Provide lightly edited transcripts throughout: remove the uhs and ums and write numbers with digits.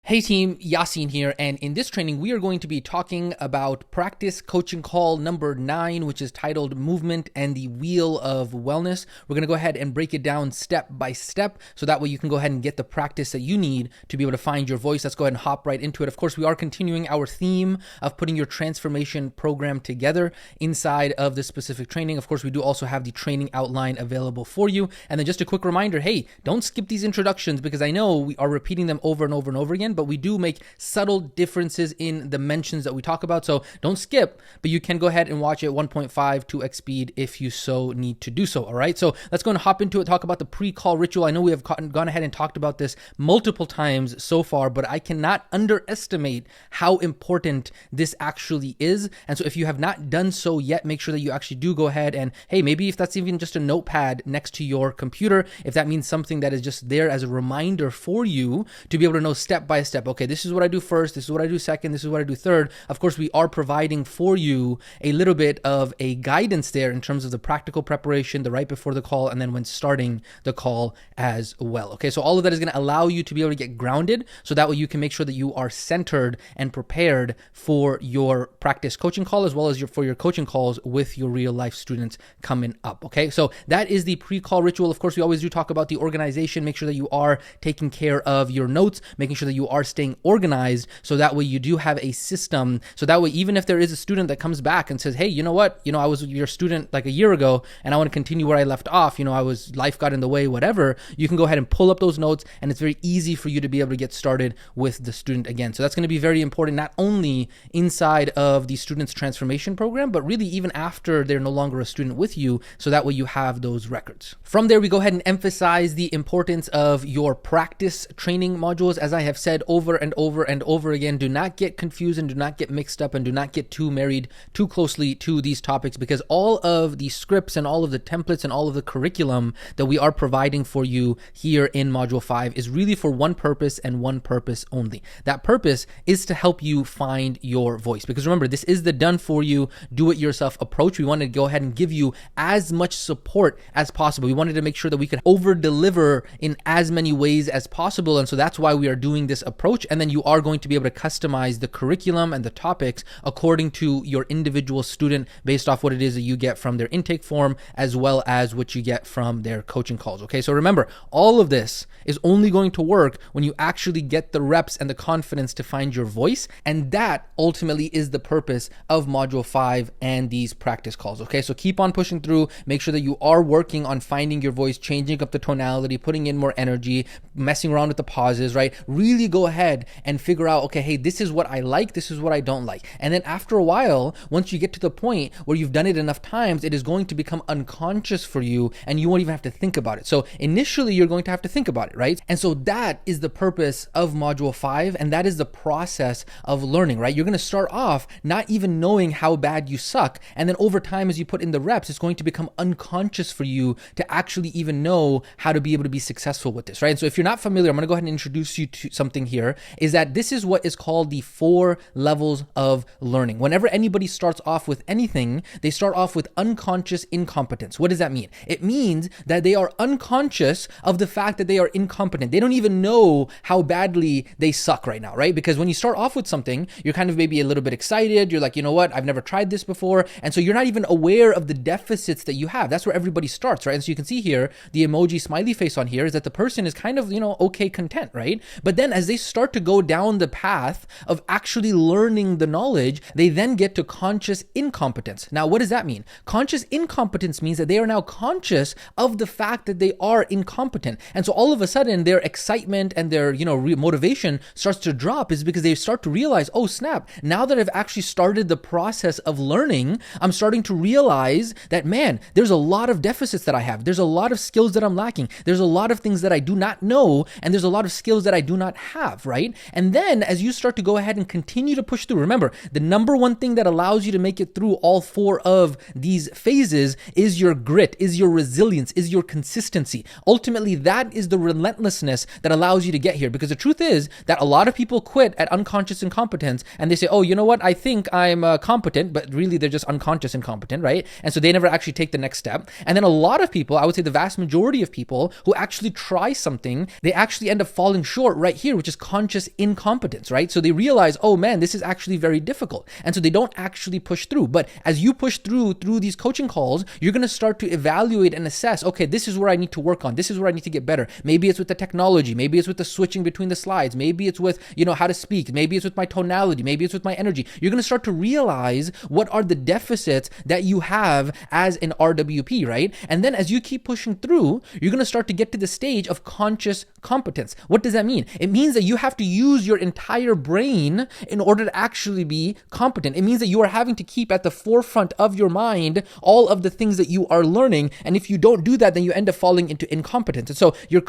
Hey team, Yasin here, and in this training we are going to be talking about practice coaching call number 9, which is titled Movement and the Wheel of Wellness. We're going to go ahead and break it down step by step, so that way you can go ahead and get the practice that you need to be able to find your voice. Let's go ahead and hop right into it. Of course, we are continuing our theme of putting your transformation program together inside of this specific training. Of course, we do also have the training outline available for you. And then just a quick reminder, hey, don't skip these introductions, because I know we are repeating them over and over and over again, but we do make subtle differences in the mentions that we talk about. So don't skip, but you can go ahead and watch it 1.5, 2x speed if you so need to do so. All right. So let's go and hop into it, talk about the pre-call ritual. I know we have gone ahead and talked about this multiple times so far, but I cannot underestimate how important this actually is. And so if you have not done so yet, make sure that you actually do go ahead and, hey, maybe if that's even just a notepad next to your computer, if that means something that is just there as a reminder for you to be able to know step by step, okay, this is what I do first, this is what I do second, this is what I do third. Of course, we are providing for you a little bit of a guidance there in terms of the practical preparation, the right before the call, and then when starting the call as well. Okay, so all of that is going to allow you to be able to get grounded, so that way you can make sure that you are centered and prepared for your practice coaching call, as well as for your coaching calls with your real life students coming up. Okay, so that is the pre-call ritual. Of course, we always do talk about the organization. Make sure that you are taking care of your notes, making sure that you are staying organized, so that way you do have a system. So that way, even if there is a student that comes back and says, hey, you know what, I was your student like a year ago and I want to continue where I left off, life got in the way, whatever, you can go ahead and pull up those notes, and it's very easy for you to be able to get started with the student again. So that's going to be very important, not only inside of the student's transformation program, but really even after they're no longer a student with you, so that way you have those records. From there, we go ahead and emphasize the importance of your practice training modules. As I have said over and over and over again, do not get confused and do not get mixed up and do not get too married too closely to these topics, because all of the scripts and all of the templates and all of the curriculum that we are providing for you here in Module 5 is really for one purpose and one purpose only. That purpose is to help you find your voice, because remember, this is the done for you, do it yourself approach. We wanted to go ahead and give you as much support as possible. We wanted to make sure that we could over deliver in as many ways as possible. And so that's why we are doing this approach. And then you are going to be able to customize the curriculum and the topics according to your individual student, based off what it is that you get from their intake form, as well as what you get from their coaching calls. Okay, so remember, all of this is only going to work when you actually get the reps and the confidence to find your voice. And that ultimately is the purpose of Module 5 and these practice calls. Okay, so keep on pushing through. Make sure that you are working on finding your voice, changing up the tonality, putting in more energy, messing around with the pauses, right? Really go ahead and figure out, okay, hey, this is what I like, this is what I don't like. And then after a while, once you get to the point where you've done it enough times, it is going to become unconscious for you and you won't even have to think about it. So initially, you're going to have to think about it, right? And so that is the purpose of Module 5, and that is the process of learning, right? You're going to start off not even knowing how bad you suck, and then over time, as you put in the reps, it's going to become unconscious for you to actually even know how to be able to be successful with this, right? And so if you're not familiar, I'm going to go ahead and introduce you to something here, is that this is what is called the 4 levels of learning. Whenever anybody starts off with anything, they start off with unconscious incompetence. What does that mean? It means that they are unconscious of the fact that they are incompetent. They don't even know how badly they suck right now, right? Because when you start off with something, you're kind of maybe a little bit excited. You're like, you know what? I've never tried this before. And so you're not even aware of the deficits that you have. That's where everybody starts, right? And so you can see here, the emoji smiley face on here is that the person is kind of, okay, content, right? But then as they start to go down the path of actually learning the knowledge, they then get to conscious incompetence. Now, what does that mean? Conscious incompetence means that they are now conscious of the fact that they are incompetent. And so all of a sudden, their excitement and their, motivation starts to drop, is because they start to realize, oh snap, now that I've actually started the process of learning, I'm starting to realize that, man, there's a lot of deficits that I have. There's a lot of skills that I'm lacking. There's a lot of things that I do not know, and there's a lot of skills that I do not have, right? And then as you start to go ahead and continue to push through, remember, the number one thing that allows you to make it through all 4 of these phases is your grit, is your resilience, is your consistency. Ultimately, that is the relentlessness that allows you to get here, because the truth is that a lot of people quit at unconscious incompetence and they say, oh, you know what? I think I'm competent, but really they're just unconscious incompetent, right? And so they never actually take the next step. And then a lot of people, I would say the vast majority of people who actually try something, they actually end up falling short right here, which is conscious incompetence, right? So they realize, oh man, this is actually very difficult. And so they don't actually push through. But as you push through these coaching calls, you're going to start to evaluate and assess, okay, this is where I need to work on. This is where I need to get better. Maybe it's with the technology. Maybe it's with the switching between the slides. Maybe it's with, how to speak. Maybe it's with my tonality. Maybe it's with my energy. You're going to start to realize what are the deficits that you have as an RWP, right? And then as you keep pushing through, you're going to start to get to the stage of conscious competence. What does that mean? It means that you have to use your entire brain in order to actually be competent. It means that you are having to keep at the forefront of your mind all of the things that you are learning. And if you don't do that, then you end up falling into incompetence. And so you're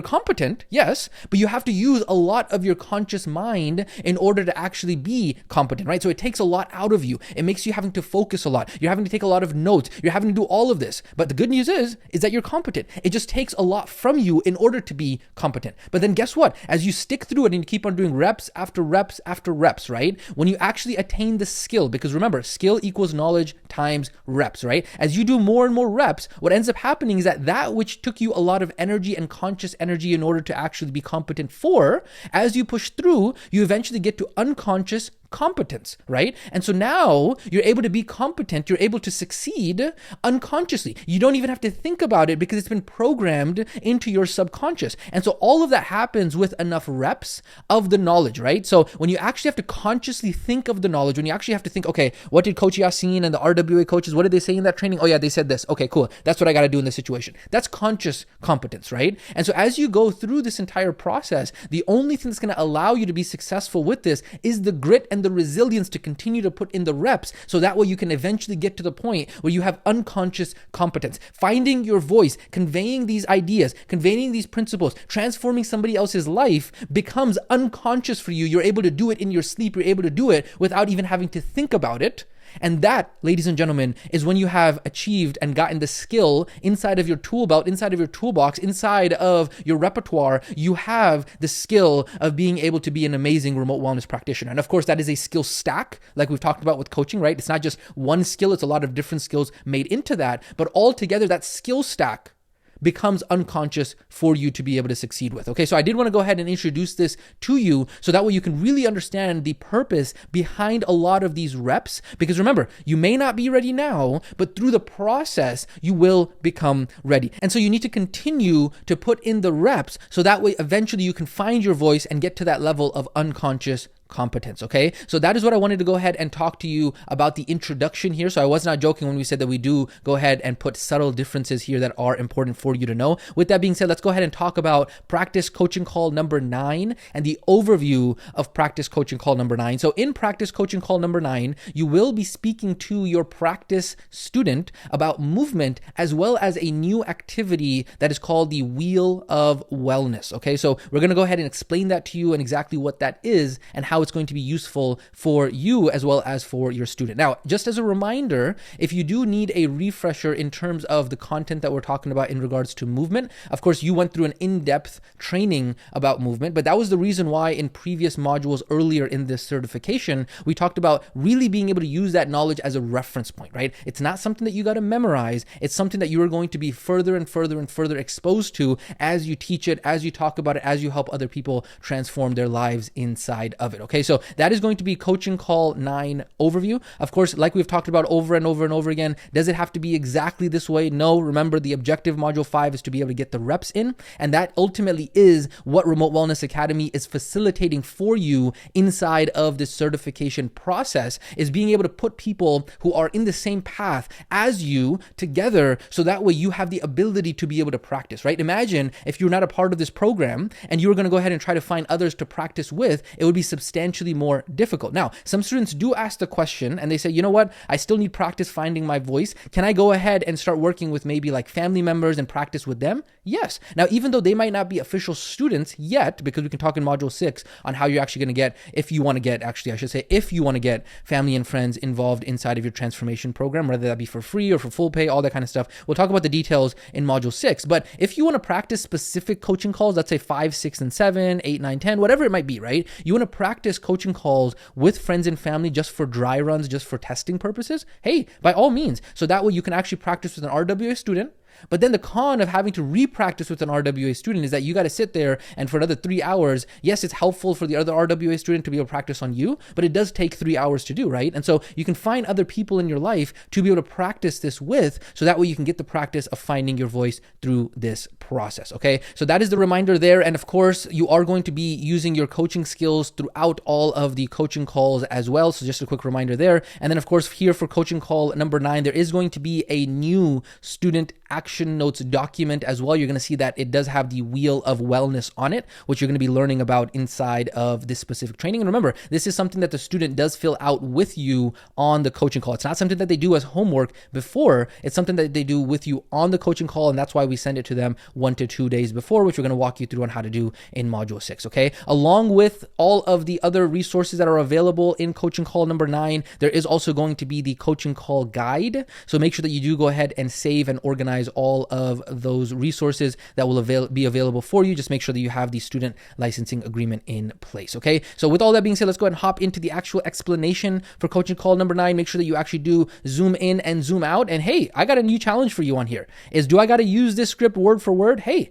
competent, yes, but you have to use a lot of your conscious mind in order to actually be competent, right? So it takes a lot out of you. It makes you having to focus a lot. You're having to take a lot of notes. You're having to do all of this. But the good news is that you're competent. It just takes a lot from you in order to be competent. But then guess what? As you stick through it and you keep on doing reps after reps after reps, right? When you actually attain the skill, because remember, skill equals knowledge times reps, right? As you do more and more reps, what ends up happening is that which took you a lot of energy and conscious energy in order to actually be competent for, as you push through, you eventually get to unconscious competence, right? And so now you're able to be competent, you're able to succeed unconsciously. You don't even have to think about it because it's been programmed into your subconscious. And so all of that happens with enough reps of the knowledge, right? So when you actually have to consciously think of the knowledge, when you actually have to think, okay, what did Coach Yasin and the RWA coaches, what did they say in that training? Oh yeah, they said this. Okay, cool. That's what I got to do in this situation. That's conscious competence, right? And so as you go through this entire process, the only thing that's going to allow you to be successful with this is the grit and the resilience to continue to put in the reps, so that way you can eventually get to the point where you have unconscious competence. Finding your voice, conveying these ideas, conveying these principles, transforming somebody else's life becomes unconscious for you. You're able to do it in your sleep. You're able to do it without even having to think about it. And that, ladies and gentlemen, is when you have achieved and gotten the skill inside of your tool belt, inside of your toolbox, inside of your repertoire. You have the skill of being able to be an amazing remote wellness practitioner. And of course, that is a skill stack, like we've talked about with coaching, right? It's not just one skill, it's a lot of different skills made into that. But altogether, that skill stack becomes unconscious for you to be able to succeed with. Okay, so I did want to go ahead and introduce this to you so that way you can really understand the purpose behind a lot of these reps. Because remember, you may not be ready now, but through the process, you will become ready. And so you need to continue to put in the reps so that way eventually you can find your voice and get to that level of unconscious competence. Okay, so that is what I wanted to go ahead and talk to you about the introduction here. So I was not joking when we said that we do go ahead and put subtle differences here that are important for you to know. With that being said, let's go ahead and talk about practice coaching call number 9 and the overview of practice coaching call number 9. So in practice coaching call number 9, you will be speaking to your practice student about movement as well as a new activity that is called the Wheel of Wellness. Okay, so we're going to go ahead and explain that to you and exactly what that is and how it's going to be useful for you as well as for your student. Now, just as a reminder, if you do need a refresher in terms of the content that we're talking about in regards to movement, of course, you went through an in-depth training about movement, but that was the reason why in previous modules earlier in this certification, we talked about really being able to use that knowledge as a reference point, right? It's not something that you got to memorize. It's something that you are going to be further and further and further exposed to as you teach it, as you talk about it, as you help other people transform their lives inside of it. Okay, so that is going to be coaching call 9 overview. Of course, like we've talked about over and over and over again, does it have to be exactly this way? No, remember the objective module 5 is to be able to get the reps in. And that ultimately is what Remote Wellness Academy is facilitating for you inside of this certification process, is being able to put people who are in the same path as you together so that way you have the ability to be able to practice, right? Imagine if you're not a part of this program and you were going to go ahead and try to find others to practice with, it would be substantially more difficult. Now, some students do ask the question and they say, you know what, I still need practice finding my voice. Can I go ahead and start working with maybe like family members and practice with them? Yes. Now, even though they might not be official students yet, because we can talk in module 6 on how you're actually going to get, if you want to get family and friends involved inside of your transformation program, whether that be for free or for full pay, all that kind of stuff. We'll talk about the details in module 6. But if you want to practice specific coaching calls, let's say 5, 6, and 7, 8, 9, 10, whatever it might be, right? You want to practice coaching calls with friends and family just for dry runs, just for testing purposes, hey, by all means. So that way you can actually practice with an RWA student But then the con of having to re-practice with an RWA student is that you got to sit there and for another 3 hours, yes, it's helpful for the other RWA student to be able to practice on you, but it does take 3 hours to do, right? And so you can find other people in your life to be able to practice this with, so that way you can get the practice of finding your voice through this process, okay? So that is the reminder there. And of course, you are going to be using your coaching skills throughout all of the coaching calls as well. So just a quick reminder there. And then of course, here for coaching call number 9, there is going to be a new student action notes document as well. You're going to see that it does have the wheel of wellness on it, which you're going to be learning about inside of this specific training. And remember, this is something that the student does fill out with you on the coaching call. It's not something that they do as homework before. It's something that they do with you on the coaching call. And that's why we send it to them 1 to 2 days before, which we're going to walk you through on how to do in module 6. Okay. Along with all of the other resources that are available in coaching call number 9, there is also going to be the coaching call guide. So make sure that you do go ahead and save and organize all of those resources that will be available for you. Just make sure that you have the student licensing agreement in place. Okay. So with all that being said, let's go ahead and hop into the actual explanation for coaching call number 9. Make sure that you actually do zoom in and zoom out. And hey, I got a new challenge for you on here. Do I got to use this script word for word? Hey,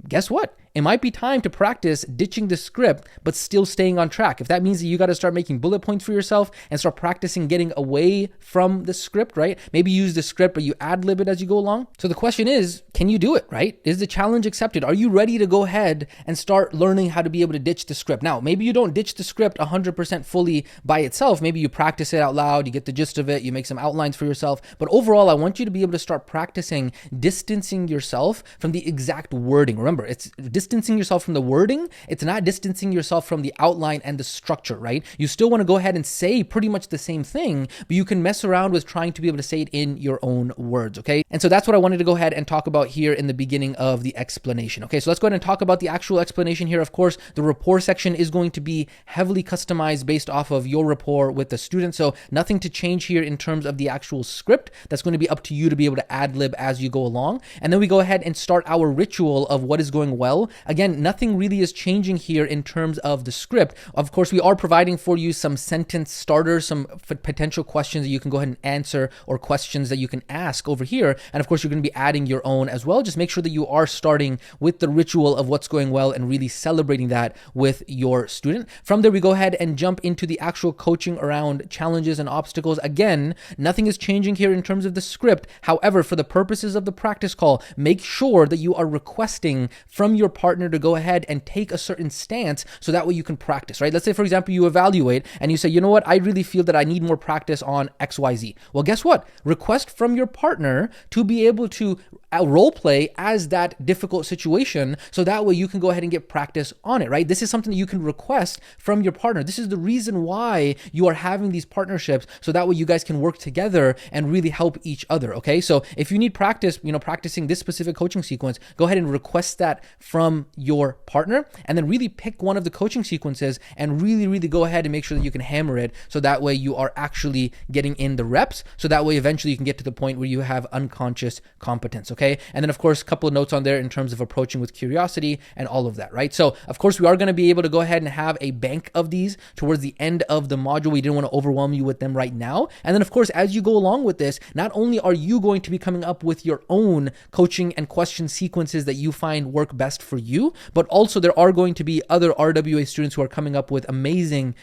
guess what? It might be time to practice ditching the script, but still staying on track. If that means that you got to start making bullet points for yourself and start practicing getting away from the script, right? Maybe use the script, but you ad-lib it as you go along. So the question is, can you do it, right? Is the challenge accepted? Are you ready to go ahead and start learning how to be able to ditch the script? Now, maybe you don't ditch the script 100% fully by itself. Maybe you practice it out loud, you get the gist of it, you make some outlines for yourself. But overall, I want you to be able to start practicing distancing yourself from the exact wording. Remember, it's distancing yourself from the wording. It's not distancing yourself from the outline and the structure, right? You still want to go ahead and say pretty much the same thing, but you can mess around with trying to be able to say it in your own words, okay? And so that's what I wanted to go ahead and talk about here in the beginning of the explanation, okay? So let's go ahead and talk about the actual explanation here. Of course, the rapport section is going to be heavily customized based off of your rapport with the student, so nothing to change here in terms of the actual script. That's going to be up to you to be able to ad-lib as you go along. And then we go ahead and start our ritual of what is going well. Again, nothing really is changing here in terms of the script. Of course, we are providing for you some sentence starters, some potential questions that you can go ahead and answer or questions that you can ask over here. And of course, you're going to be adding your own as well. Just make sure that you are starting with the ritual of what's going well and really celebrating that with your student. From there, we go ahead and jump into the actual coaching around challenges and obstacles. Again, nothing is changing here in terms of the script. However, for the purposes of the practice call, make sure that you are requesting from your partner to go ahead and take a certain stance so that way you can practice, right? Let's say, for example, you evaluate and you say, you know what, I really feel that I need more practice on XYZ. Well, guess what? Request from your partner to be able to role play as that difficult situation so that way you can go ahead and get practice on it, right? This is something that you can request from your partner. This is the reason why you are having these partnerships, so that way you guys can work together and really help each other, okay? So if you need practice, practicing this specific coaching sequence, go ahead and request that from your partner, and then really pick one of the coaching sequences and really go ahead and make sure that you can hammer it, so that way you are actually getting in the reps, so that way eventually you can get to the point where you have unconscious competence, okay? And then of course, a couple of notes on there in terms of approaching with curiosity and all of that, right? So of course, we are going to be able to go ahead and have a bank of these towards the end of the module. We didn't want to overwhelm you with them right now. And then of course, as you go along with this, not only are you going to be coming up with your own coaching and question sequences that you find work best for you, but also there are going to be other RWA students who are coming up with amazing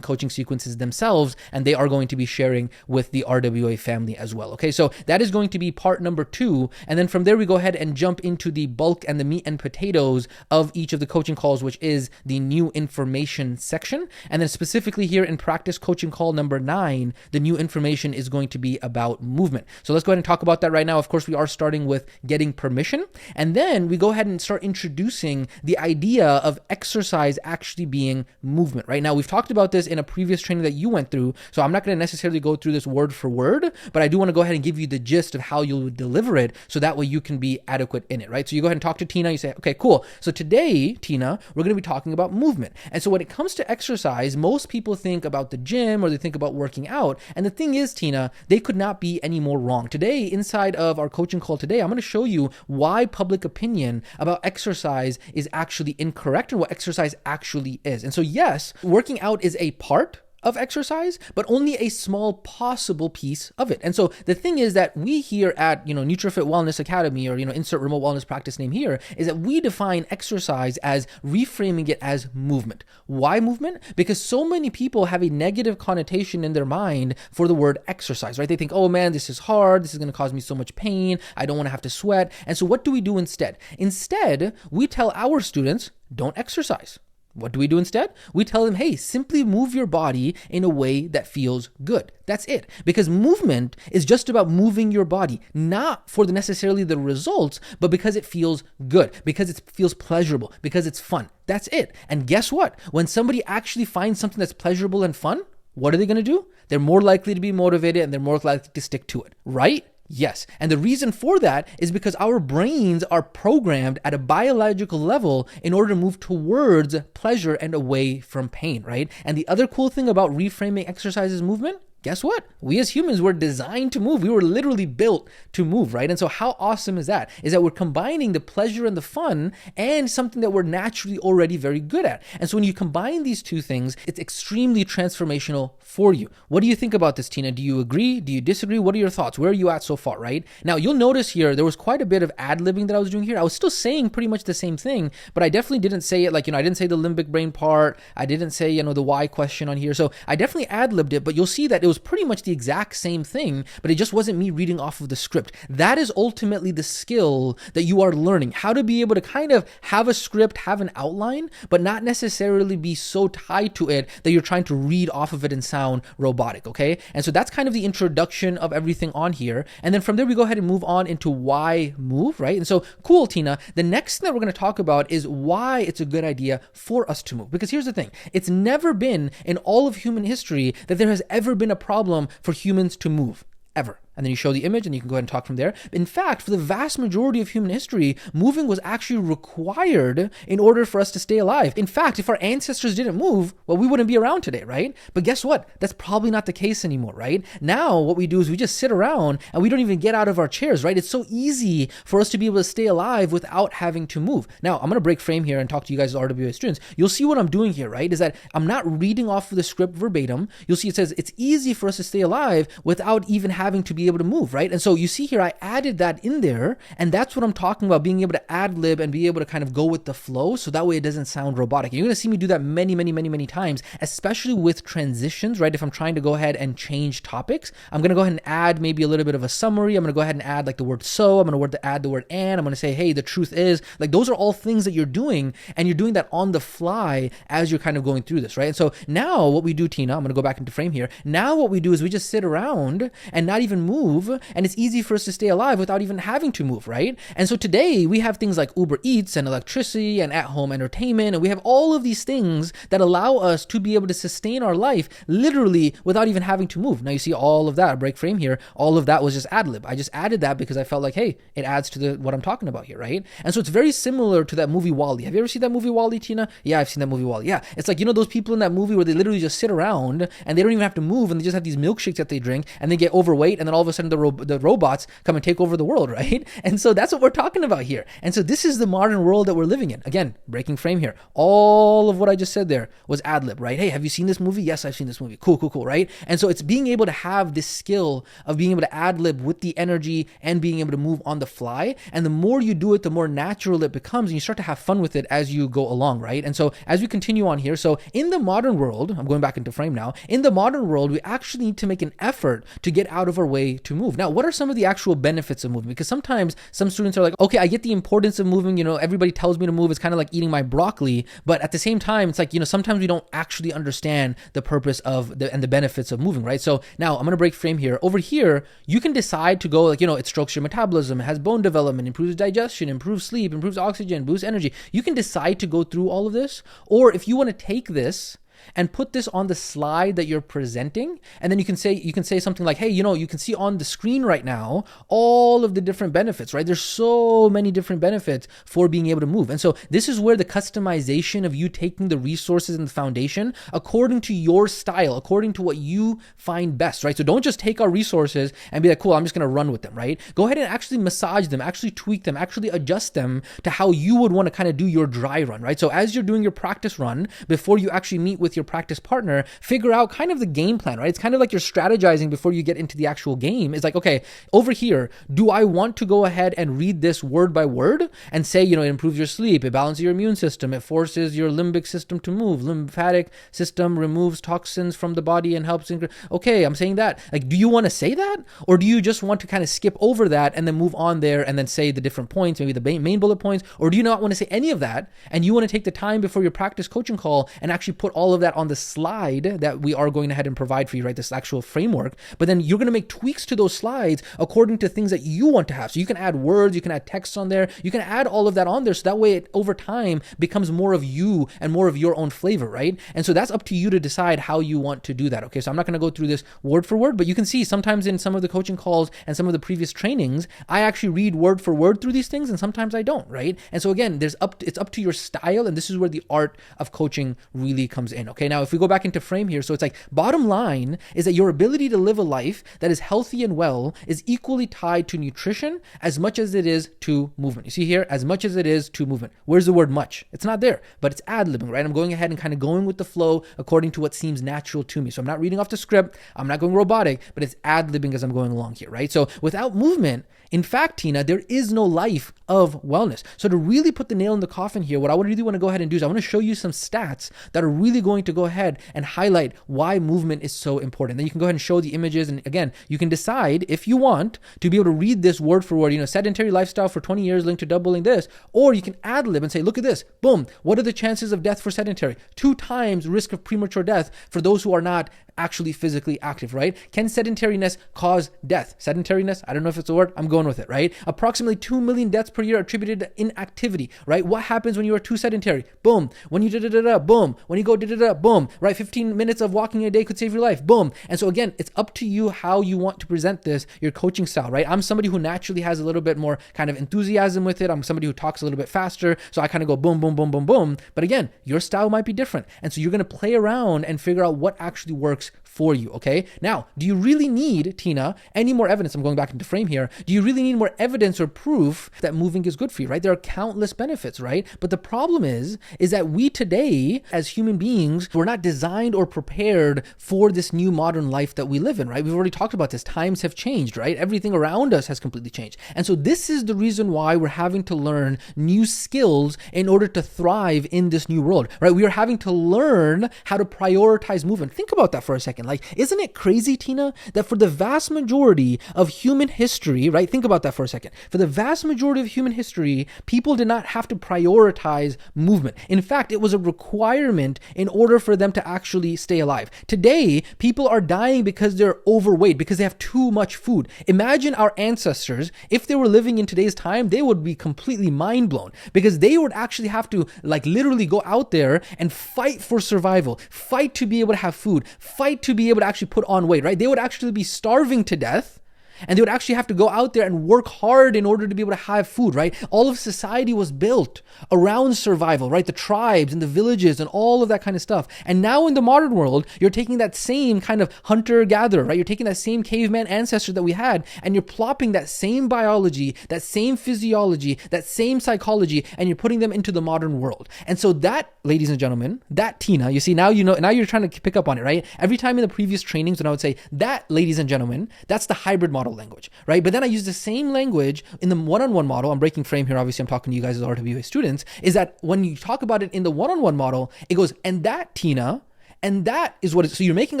coaching sequences themselves, and they are going to be sharing with the RWA family as well, okay? So that is going to be part number 2. And then from there, we go ahead and jump into the bulk and the meat and potatoes of each of the coaching calls, which is the new information section. And then specifically here in practice coaching call number 9, the new information is going to be about movement. So let's go ahead and talk about that right now. Of course, we are starting with getting permission. And then we go ahead and start introducing the idea of exercise actually being movement. Right now, we've talked about this in a previous training that you went through. So I'm not going to necessarily go through this word for word, but I do want to go ahead and give you the gist of how you'll deliver it, so that way you can be adequate in it, right? So you go ahead and talk to Tina, you say, okay, cool. So today, Tina, we're going to be talking about movement. And so when it comes to exercise, most people think about the gym or they think about working out. And the thing is, Tina, they could not be any more wrong. Today, inside of our coaching call today, I'm going to show you why public opinion about exercise is actually incorrect and what exercise actually is. And so yes, working out is a part of exercise, but only a small possible piece of it. And so the thing is that we here at, NutriFit Wellness Academy, or, insert remote wellness practice name here, is that we define exercise as reframing it as movement. Why movement? Because so many people have a negative connotation in their mind for the word exercise, right? They think, oh man, this is hard. This is going to cause me so much pain. I don't want to have to sweat. And so what do we do instead? Instead, we tell our students, don't exercise. What do we do instead? We tell them, hey, simply move your body in a way that feels good. That's it. Because movement is just about moving your body, not for necessarily the results, but because it feels good, because it feels pleasurable, because it's fun. That's it. And guess what? When somebody actually finds something that's pleasurable and fun, what are they going to do? They're more likely to be motivated and they're more likely to stick to it, right? Yes. And the reason for that is because our brains are programmed at a biological level in order to move towards pleasure and away from pain, right? And the other cool thing about reframing exercise as movement, guess what? We as humans were designed to move. We were literally built to move, right? And so how awesome is that? Is that we're combining the pleasure and the fun and something that we're naturally already very good at. And so when you combine these two things, it's extremely transformational for you. What do you think about this, Tina? Do you agree? Do you disagree? What are your thoughts? Where are you at so far, right? Now, you'll notice here, there was quite a bit of ad-libbing that I was doing here. I was still saying pretty much the same thing, but I definitely didn't say it like, I didn't say the limbic brain part. I didn't say, the why question on here. So I definitely ad-libbed it, but you'll see that it was pretty much the exact same thing, but it just wasn't me reading off of the script. That is ultimately the skill that you are learning, how to be able to kind of have a script, have an outline, but not necessarily be so tied to it that you're trying to read off of it and sound robotic, okay? And so that's kind of the introduction of everything on here. And then from there, we go ahead and move on into why move, right? And so cool, Tina. The next thing that we're going to talk about is why it's a good idea for us to move. Because here's the thing. It's never been in all of human history that there has ever been a problem for humans to move, ever. And then you show the image and you can go ahead and talk from there. In fact, for the vast majority of human history, moving was actually required in order for us to stay alive. In fact, if our ancestors didn't move, well, we wouldn't be around today, right? But guess what? That's probably not the case anymore, right? Now, what we do is we just sit around and we don't even get out of our chairs, right? It's so easy for us to be able to stay alive without having to move. Now, I'm going to break frame here and talk to you guys as RWA students. You'll see what I'm doing here, right? Is that I'm not reading off of the script verbatim. You'll see it says it's easy for us to stay alive without even having to be able to move, right? And so you see here, I added that in there, and that's what I'm talking about, being able to ad lib and be able to kind of go with the flow, so that way it doesn't sound robotic. And you're going to see me do that many times, especially with transitions, right? If I'm trying to go ahead and change topics, I'm going to go ahead and add maybe a little bit of a summary. I'm going to go ahead and add like the word so, I'm going to add the word and, I'm going to say, hey, the truth is, like those are all things that you're doing, and you're doing that on the fly as you're kind of going through this, right? And so now what we do, Tina, I'm going to go back into frame here. Now what we do is we just sit around and not even move, and it's easy for us to stay alive without even having to move, right? And so today we have things like Uber Eats and electricity and at-home entertainment, and we have all of these things that allow us to be able to sustain our life literally without even having to move. Now you see all of that, break frame here, all of that was just ad-lib. I just added that because I felt like, hey, it adds to what I'm talking about here, right? And so it's very similar to that movie WALL-E. Have you ever seen that movie WALL-E, Tina? Yeah, I've seen that movie WALL-E. Yeah, it's like, those people in that movie where they literally just sit around and they don't even have to move, and they just have these milkshakes that they drink, and they get overweight, and then all of a sudden the robots come and take over the world, right? And so that's what we're talking about here. And so this is the modern world that we're living in. Again, breaking frame here. All of what I just said there was ad lib, right? Hey, have you seen this movie? Yes, I've seen this movie. Cool, right? And so it's being able to have this skill of being able to ad lib with the energy and being able to move on the fly. And the more you do it, the more natural it becomes, and you start to have fun with it as you go along, right? And so as we continue on here, so in the modern world, I'm going back into frame now, in the modern world, we actually need to make an effort to get out of our way to move. Now, what are some of the actual benefits of moving? Because sometimes some students are like, okay, I get the importance of moving, everybody tells me to move. It's kind of like eating my broccoli, but at the same time, it's like, sometimes we don't actually understand the purpose of and the benefits of moving, right? So now I'm going to break frame here. Over here, you can decide to go like, it strokes your metabolism, it has bone development, improves digestion, improves sleep, improves oxygen, boosts energy. You can decide to go through all of this, or if you want to take this and put this on the slide that you're presenting, and then you can say something like, hey, you can see on the screen right now all of the different benefits, right? There's so many different benefits for being able to move. And so this is where the customization of you taking the resources and the foundation according to your style, according to what you find best, right? So don't just take our resources and be like, cool, I'm just going to run with them, right? Go ahead and actually massage them, actually tweak them, actually adjust them to how you would want to kind of do your dry run, right? So as you're doing your practice run, before you actually meet with with your practice partner, figure out kind of the game plan, right? It's kind of like you're strategizing before you get into the actual game. It's like, okay, over here, do I want to go ahead and read this word by word and say, it improves your sleep, it balances your immune system, it forces your limbic system to move, lymphatic system removes toxins from the body and helps. Okay, I'm saying that. Like, do you want to say that? Or do you just want to kind of skip over that and then move on there and then say the different points, maybe the main bullet points? Or do you not want to say any of that and you want to take the time before your practice coaching call and actually put all of that on the slide that we are going ahead and provide for you, right? This actual framework. But then you're going to make tweaks to those slides according to things that you want to have. So you can add words, you can add texts on there, you can add all of that on there. So that way it over time becomes more of you and more of your own flavor, right? And so that's up to you to decide how you want to do that. Okay, so I'm not going to go through this word for word, but you can see sometimes in some of the coaching calls and some of the previous trainings, I actually read word for word through these things and sometimes I don't, right? And so again, it's up to your style, and this is where the art of coaching really comes in. Okay, now if we go back into frame here, so it's like bottom line is that your ability to live a life that is healthy and well is equally tied to nutrition as much as it is to movement. You see here, as much as it is to movement. Where's the word much? It's not there, but it's ad-libbing, right? I'm going ahead and kind of going with the flow according to what seems natural to me. So I'm not reading off the script, I'm not going robotic, but it's ad-libbing as I'm going along here, right? So without movement, in fact, Tina, there is no life of wellness. So to really put the nail in the coffin here, what I really want to go ahead and do is I want to show you some stats that are really going to go ahead and highlight why movement is so important. Then you can go ahead and show the images. And again, you can decide if you want to be able to read this word for word, sedentary lifestyle for 20 years linked to doubling this, or you can ad lib and say, look at this, boom. What are the chances of death for sedentary? 2 times risk of premature death for those who are not actually physically active, right? Can sedentariness cause death? Sedentariness, I don't know if it's a word, I'm going with it, right? Approximately 2 million deaths per year attributed to inactivity, right? What happens when you are too sedentary? Boom. When you da-da-da-da, boom. When you go da-da-da, boom, right? 15 minutes of walking a day could save your life, boom. And so again, it's up to you how you want to present this, your coaching style, right? I'm somebody who naturally has a little bit more kind of enthusiasm with it. I'm somebody who talks a little bit faster, so I kind of go boom, boom, boom, boom, boom. But again, your style might be different. And so you're going to play around and figure out what actually works for you, okay? Now, do you really need, Tina, any more evidence? I'm going back into frame here. Do you really need more evidence or proof that moving is good for you, right? There are countless benefits, right? But the problem is that we today, as human beings, we're not designed or prepared for this new modern life that we live in, right? We've already talked about this. Times have changed, right? Everything around us has completely changed. And so this is the reason why we're having to learn new skills in order to thrive in this new world, right? We are having to learn how to prioritize movement. Think about that for a second. Like, isn't it crazy, Tina, that for the vast majority of human history, right? Think about that for a second. For the vast majority of human history, people did not have to prioritize movement. In fact, it was a requirement in order for them to actually stay alive. Today, people are dying because they're overweight, because they have too much food. Imagine our ancestors, if they were living in today's time, they would be completely mind blown because they would actually have to literally go out there and fight for survival, fight to be able to have food, fight to be able to actually put on weight, right? They would actually be starving to death. And they would actually have to go out there and work hard in order to be able to have food, right? All of society was built around survival, right? The tribes and the villages and all of that kind of stuff. And now in the modern world, you're taking that same kind of hunter-gatherer, right? You're taking that same caveman ancestor that we had, and you're plopping that same biology, that same physiology, that same psychology, and you're putting them into the modern world. And so that, ladies and gentlemen, that Tina, you see, now you're trying to pick up on it, right? Every time in the previous trainings when I would say that, ladies and gentlemen, that's the hybrid model language, right? But then I use the same language in the one-on-one model. I'm breaking frame here. Obviously, I'm talking to you guys as RWA students, is that when you talk about it in the one-on-one model, it goes, and that, Tina, and that is what it is. So you're making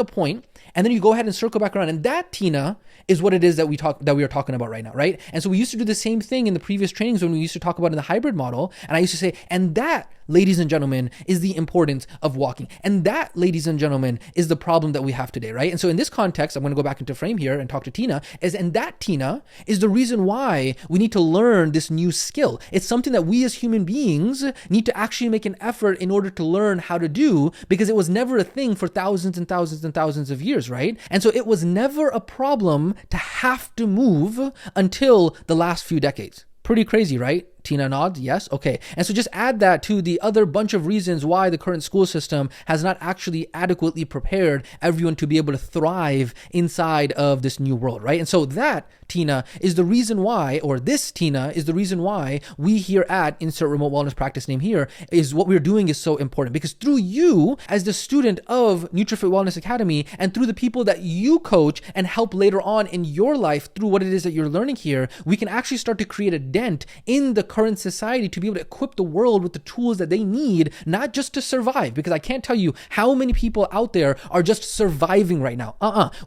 a point, and then you go ahead and circle back around, and that, Tina, is what it is that we are talking about right now, right? And so we used to do the same thing in the previous trainings when we used to talk about in the hybrid model, and I used to say, and that, ladies and gentlemen, is the importance of walking. And that, ladies and gentlemen, is the problem that we have today, right? And so in this context, I'm going to go back into frame here and talk to Tina, and that, Tina, is the reason why we need to learn this new skill. It's something that we as human beings need to actually make an effort in order to learn how to do, because it was never a thing for thousands and thousands and thousands of years, right? And so it was never a problem to have to move until the last few decades. Pretty crazy, right? Tina nods. Yes. Okay. And so just add that to the other bunch of reasons why the current school system has not actually adequately prepared everyone to be able to thrive inside of this new world, right? And so that, Tina, is the reason why, or this, Tina, is the reason why we here at insert remote wellness practice name here is what we're doing is so important, because through you as the student of NutriFit Wellness Academy and through the people that you coach and help later on in your life through what it is that you're learning here, we can actually start to create a dent in the current society to be able to equip the world with the tools that they need, not just to survive, because I can't tell you how many people out there are just surviving right now.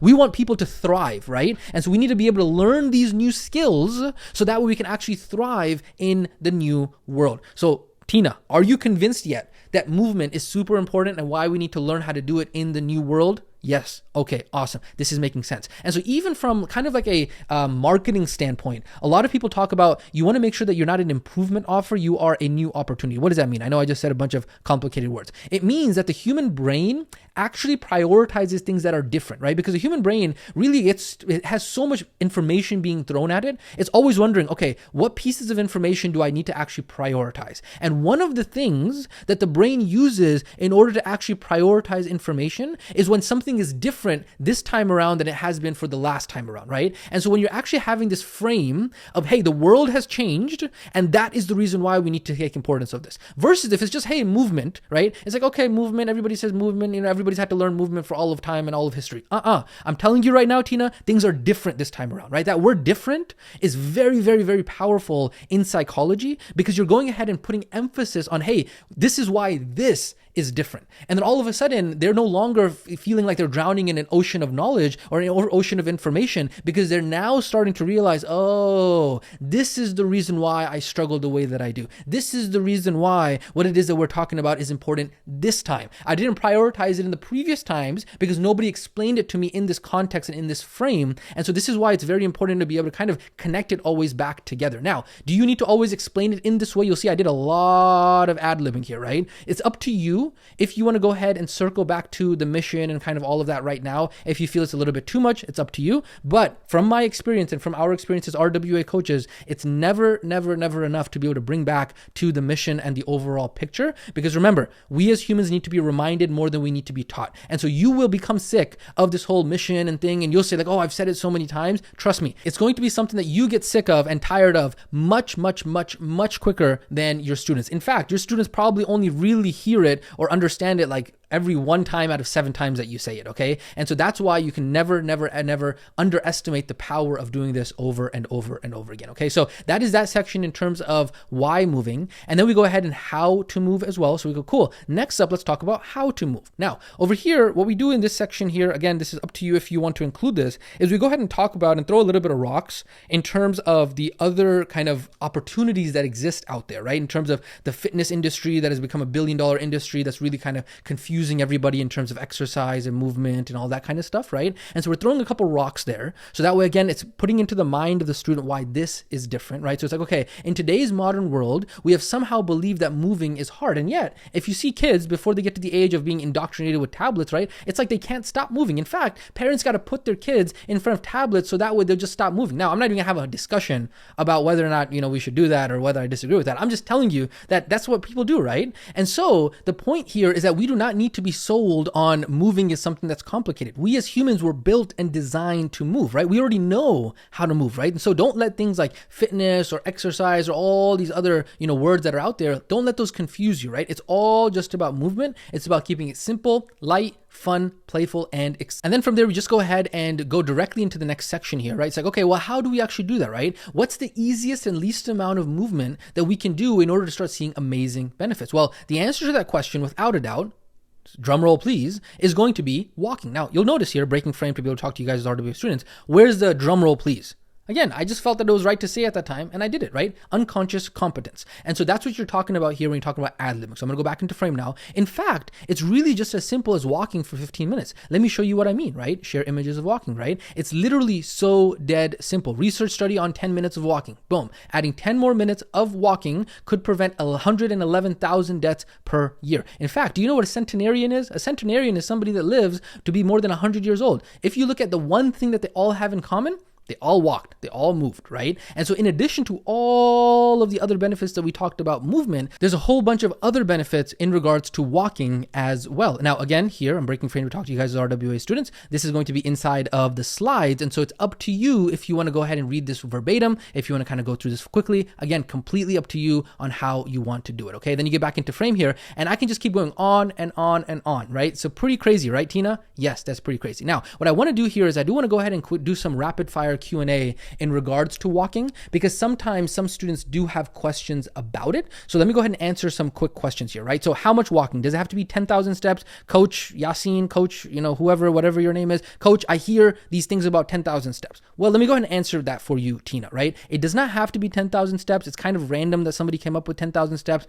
We want people to thrive, right? And so we need to be able to learn these new skills so that way we can actually thrive in the new world. So Tina, are you convinced yet that movement is super important and why we need to learn how to do it in the new world? Yes. Okay, awesome. This is making sense. And so even from kind of like a marketing standpoint, a lot of people talk about you want to make sure that you're not an improvement offer, you are a new opportunity. What does that mean? I know I just said a bunch of complicated words. It means that the human brain actually prioritizes things that are different, right? Because the human brain really, it has so much information being thrown at it. It's always wondering, okay, what pieces of information do I need to actually prioritize? And one of the things that the brain uses in order to actually prioritize information is when something is different this time around than it has been for the last time around, right? And so when you're actually having this frame of, hey, the world has changed and that is the reason why we need to take importance of this, versus if it's just, hey, movement, right? It's like, okay, movement, everybody says movement, everybody's had to learn movement for all of time and all of history. I'm telling you right now, Tina, things are different this time around, right? That word different is very, very, very powerful in psychology because you're going ahead and putting emphasis on, hey, this is why this is different. And then all of a sudden, they're no longer feeling like they're drowning in an ocean of knowledge or an ocean of information because they're now starting to realize, oh, this is the reason why I struggle the way that I do. This is the reason why what it is that we're talking about is important this time. I didn't prioritize it in the previous times because nobody explained it to me in this context and in this frame. And so this is why it's very important to be able to kind of connect it always back together. Now, do you need to always explain it in this way? You'll see I did a lot of ad-libbing here, right? It's up to you if you want to go ahead and circle back to the mission and kind of all of that right now. If you feel it's a little bit too much, it's up to you. But from my experience and from our experience as RWA coaches, it's never enough to be able to bring back to the mission and the overall picture. Because remember, we as humans need to be reminded more than we need to be taught. And so you will become sick of this whole mission and thing, and you'll say like, oh, I've said it so many times. Trust me, it's going to be something that you get sick of and tired of much quicker than your students. In fact, your students probably only really hear it or understand it like every 1 time out of 7 times that you say it, okay? And so that's why you can never underestimate the power of doing this over and over and over again, okay? So that is that section in terms of why moving. And then we go ahead and how to move as well. So we go, cool. Next up, let's talk about how to move. Now, over here, what we do in this section here, again, this is up to you if you want to include this, is we go ahead and talk about and throw a little bit of rocks in terms of the other kind of opportunities that exist out there, right? In terms of the fitness industry that has become a $1 billion industry that's really kind of confusing everybody in terms of exercise and movement and all that kind of stuff, right? And so we're throwing a couple rocks there. So that way, again, it's putting into the mind of the student why this is different, right? So it's like, okay, in today's modern world, we have somehow believed that moving is hard. And yet, if you see kids before they get to the age of being indoctrinated with tablets, right? It's like they can't stop moving. In fact, parents got to put their kids in front of tablets so that way they'll just stop moving. Now, I'm not even gonna have a discussion about whether or not, we should do that or whether I disagree with that. I'm just telling you that that's what people do, right? And so the point here is that we do not need to be sold on moving is something that's complicated. We as humans were built and designed to move, right? We already know how to move, right? And so don't let things like fitness or exercise or all these other, words that are out there, don't let those confuse you, right? It's all just about movement. It's about keeping it simple, light, fun, playful, and then from there, we just go ahead and go directly into the next section here, right? It's like, okay, well, how do we actually do that, right? What's the easiest and least amount of movement that we can do in order to start seeing amazing benefits? Well, the answer to that question, without a doubt, drum roll please, is going to be walking. Now, you'll notice here, breaking frame to be able to talk to you guys as RWA students, where's the drum roll please? Again, I just felt that it was right to say at that time, and I did it, right? Unconscious competence. And so that's what you're talking about here when you're talking about ad-libbing. So I'm going to go back into frame now. In fact, it's really just as simple as walking for 15 minutes. Let me show you what I mean, right? Share images of walking, right? It's literally so dead simple. Research study on 10 minutes of walking. Boom. Adding 10 more minutes of walking could prevent 111,000 deaths per year. In fact, do you know what a centenarian is? A centenarian is somebody that lives to be more than 100 years old. If you look at the one thing that they all have in common, They all walked, they all moved, right? And so in addition to all of the other benefits that we talked about movement, there's a whole bunch of other benefits in regards to walking as well. Now, again, here, I'm breaking frame to talk to you guys as RWA students. This is going to be inside of the slides. And so it's up to you if you want to go ahead and read this verbatim, if you want to kind of go through this quickly. Again, completely up to you on how you want to do it, okay? Then you get back into frame here, and I can just keep going on and on and on, right? So pretty crazy, right, Tina? Yes, that's pretty crazy. Now, what I want to do here is I do want to go ahead and do some rapid fire Q&A in regards to walking, because sometimes some students do have questions about it. So let me go ahead and answer some quick questions here, right? So how much walking? Does it have to be 10,000 steps? Coach Yasin, coach, whoever, whatever your name is, coach, I hear these things about 10,000 steps. Well, let me go ahead and answer that for you, Tina, right? It does not have to be 10,000 steps. It's kind of random that somebody came up with 10,000 steps.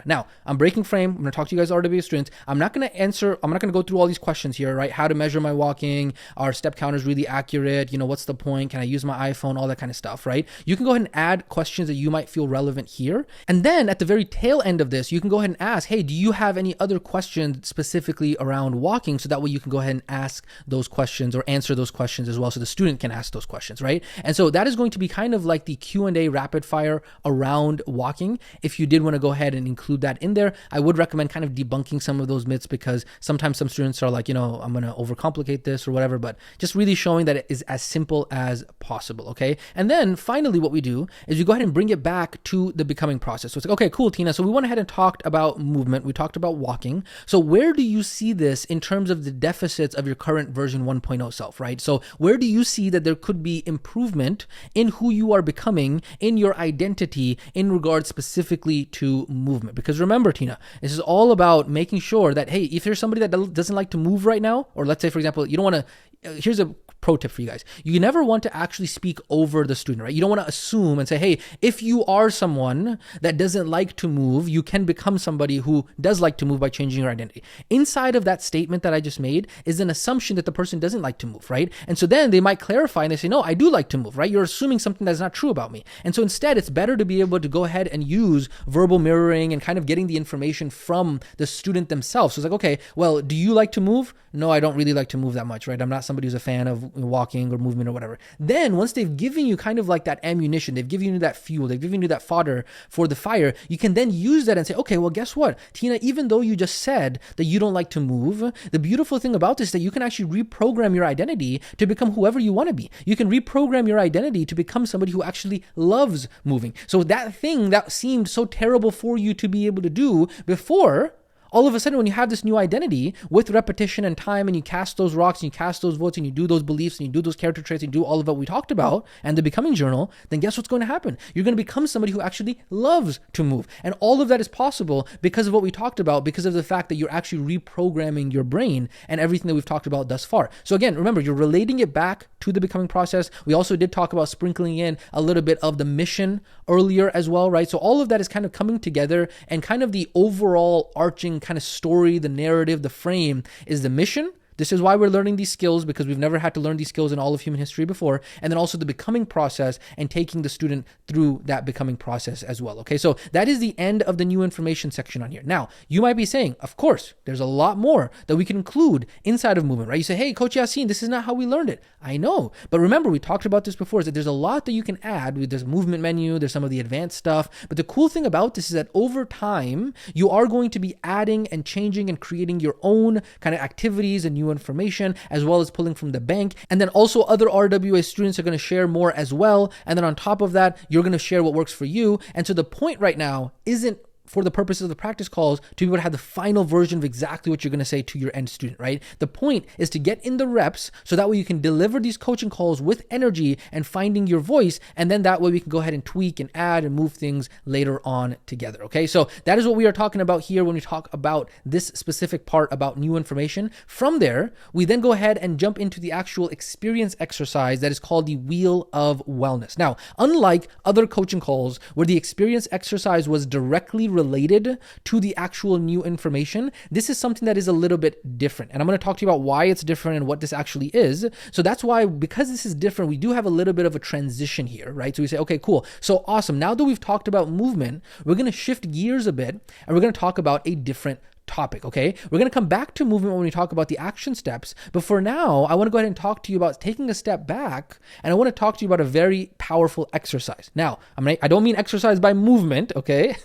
Now, I'm breaking frame. I'm going to talk to you guys RWA students. I'm not going to go through all these questions here, right? How to measure my walking? Are step counters really accurate? What's the point? Can I use my iPhone? All that kind of stuff, right? You can go ahead and add questions that you might feel relevant here. And then at the very tail end of this, you can go ahead and ask, hey, do you have any other questions specifically around walking? So that way you can go ahead and ask those questions or answer those questions as well, so the student can ask those questions, right? And so that is going to be kind of like the Q&A rapid fire around walking. If you did want to go ahead and include that in there, I would recommend kind of debunking some of those myths, because sometimes some students are like, I'm going to overcomplicate this or whatever, but just really showing that it is as simple as possible, okay? And then finally, what we do is we go ahead and bring it back to the becoming process. So it's like, okay, cool, Tina. So we went ahead and talked about movement. We talked about walking. So where do you see this in terms of the deficits of your current version 1.0 self, right? So where do you see that there could be improvement in who you are becoming, in your identity, in regards specifically to movement? Because remember, Tina, this is all about making sure that, hey, if there's somebody that doesn't like to move right now, or let's say, for example, you don't want to, here's a pro tip for you guys. You never want to actually speak over the student, right? You don't want to assume and say, hey, if you are someone that doesn't like to move, you can become somebody who does like to move by changing your identity. Inside of that statement that I just made is an assumption that the person doesn't like to move, right? And so then they might clarify and they say, no, I do like to move, right? You're assuming something that's not true about me. And so instead, it's better to be able to go ahead and use verbal mirroring and kind of getting the information from the student themselves. So it's like, okay, well, do you like to move? No, I don't really like to move that much, right? I'm not somebody who's a fan of walking or movement or whatever. Then once they've given you kind of like that ammunition, they've given you that fuel, they've given you that fodder for the fire, you can then use that and say, okay, well, guess what, Tina, even though you just said that you don't like to move, the beautiful thing about this is that you can actually reprogram your identity to become whoever you want to be. You can reprogram your identity to become somebody who actually loves moving. So that thing that seemed so terrible for you to be able to do before, all of a sudden, when you have this new identity with repetition and time, and you cast those rocks and you cast those votes and you do those beliefs and you do those character traits and you do all of what we talked about and the becoming journal, then guess what's going to happen? You're going to become somebody who actually loves to move. And all of that is possible because of what we talked about, because of the fact that you're actually reprogramming your brain and everything that we've talked about thus far. So again, remember, you're relating it back to the becoming process. We also did talk about sprinkling in a little bit of the mission earlier as well, right? So all of that is kind of coming together, and kind of the overall arching kind of story, the narrative, the frame is the mission. This is why we're learning these skills, because we've never had to learn these skills in all of human history before. And then also the becoming process and taking the student through that becoming process as well. Okay, so that is the end of the new information section on here. Now, you might be saying, of course, there's a lot more that we can include inside of movement, right? You say, hey, Coach Yasin, this is not how we learned it. I know. But remember, we talked about this before, is that there's a lot that you can add. There's a movement menu, there's some of the advanced stuff. But the cool thing about this is that over time, you are going to be adding and changing and creating your own kind of activities and new information, as well as pulling from the bank. And then also other RWA students are going to share more as well. And then on top of that, you're going to share what works for you. And so the point right now isn't for the purposes of the practice calls to be able to have the final version of exactly what you're going to say to your end student, right? The point is to get in the reps so that way you can deliver these coaching calls with energy and finding your voice. And then that way we can go ahead and tweak and add and move things later on together. Okay. So that is what we are talking about here when we talk about this specific part about new information. From there, we then go ahead and jump into the actual experience exercise that is called the Wheel of Wellness. Now, unlike other coaching calls where the experience exercise was directly related to the actual new information, this is something that is a little bit different. And I'm going to talk to you about why it's different and what this actually is. So that's why, because this is different, we do have a little bit of a transition here, right? So we say, okay, cool. So awesome. Now that we've talked about movement, we're going to shift gears a bit and we're going to talk about a different topic, okay? We're going to come back to movement when we talk about the action steps. But for now, I want to go ahead and talk to you about taking a step back, and I want to talk to you about a very powerful exercise. Now, I don't mean exercise by movement, okay?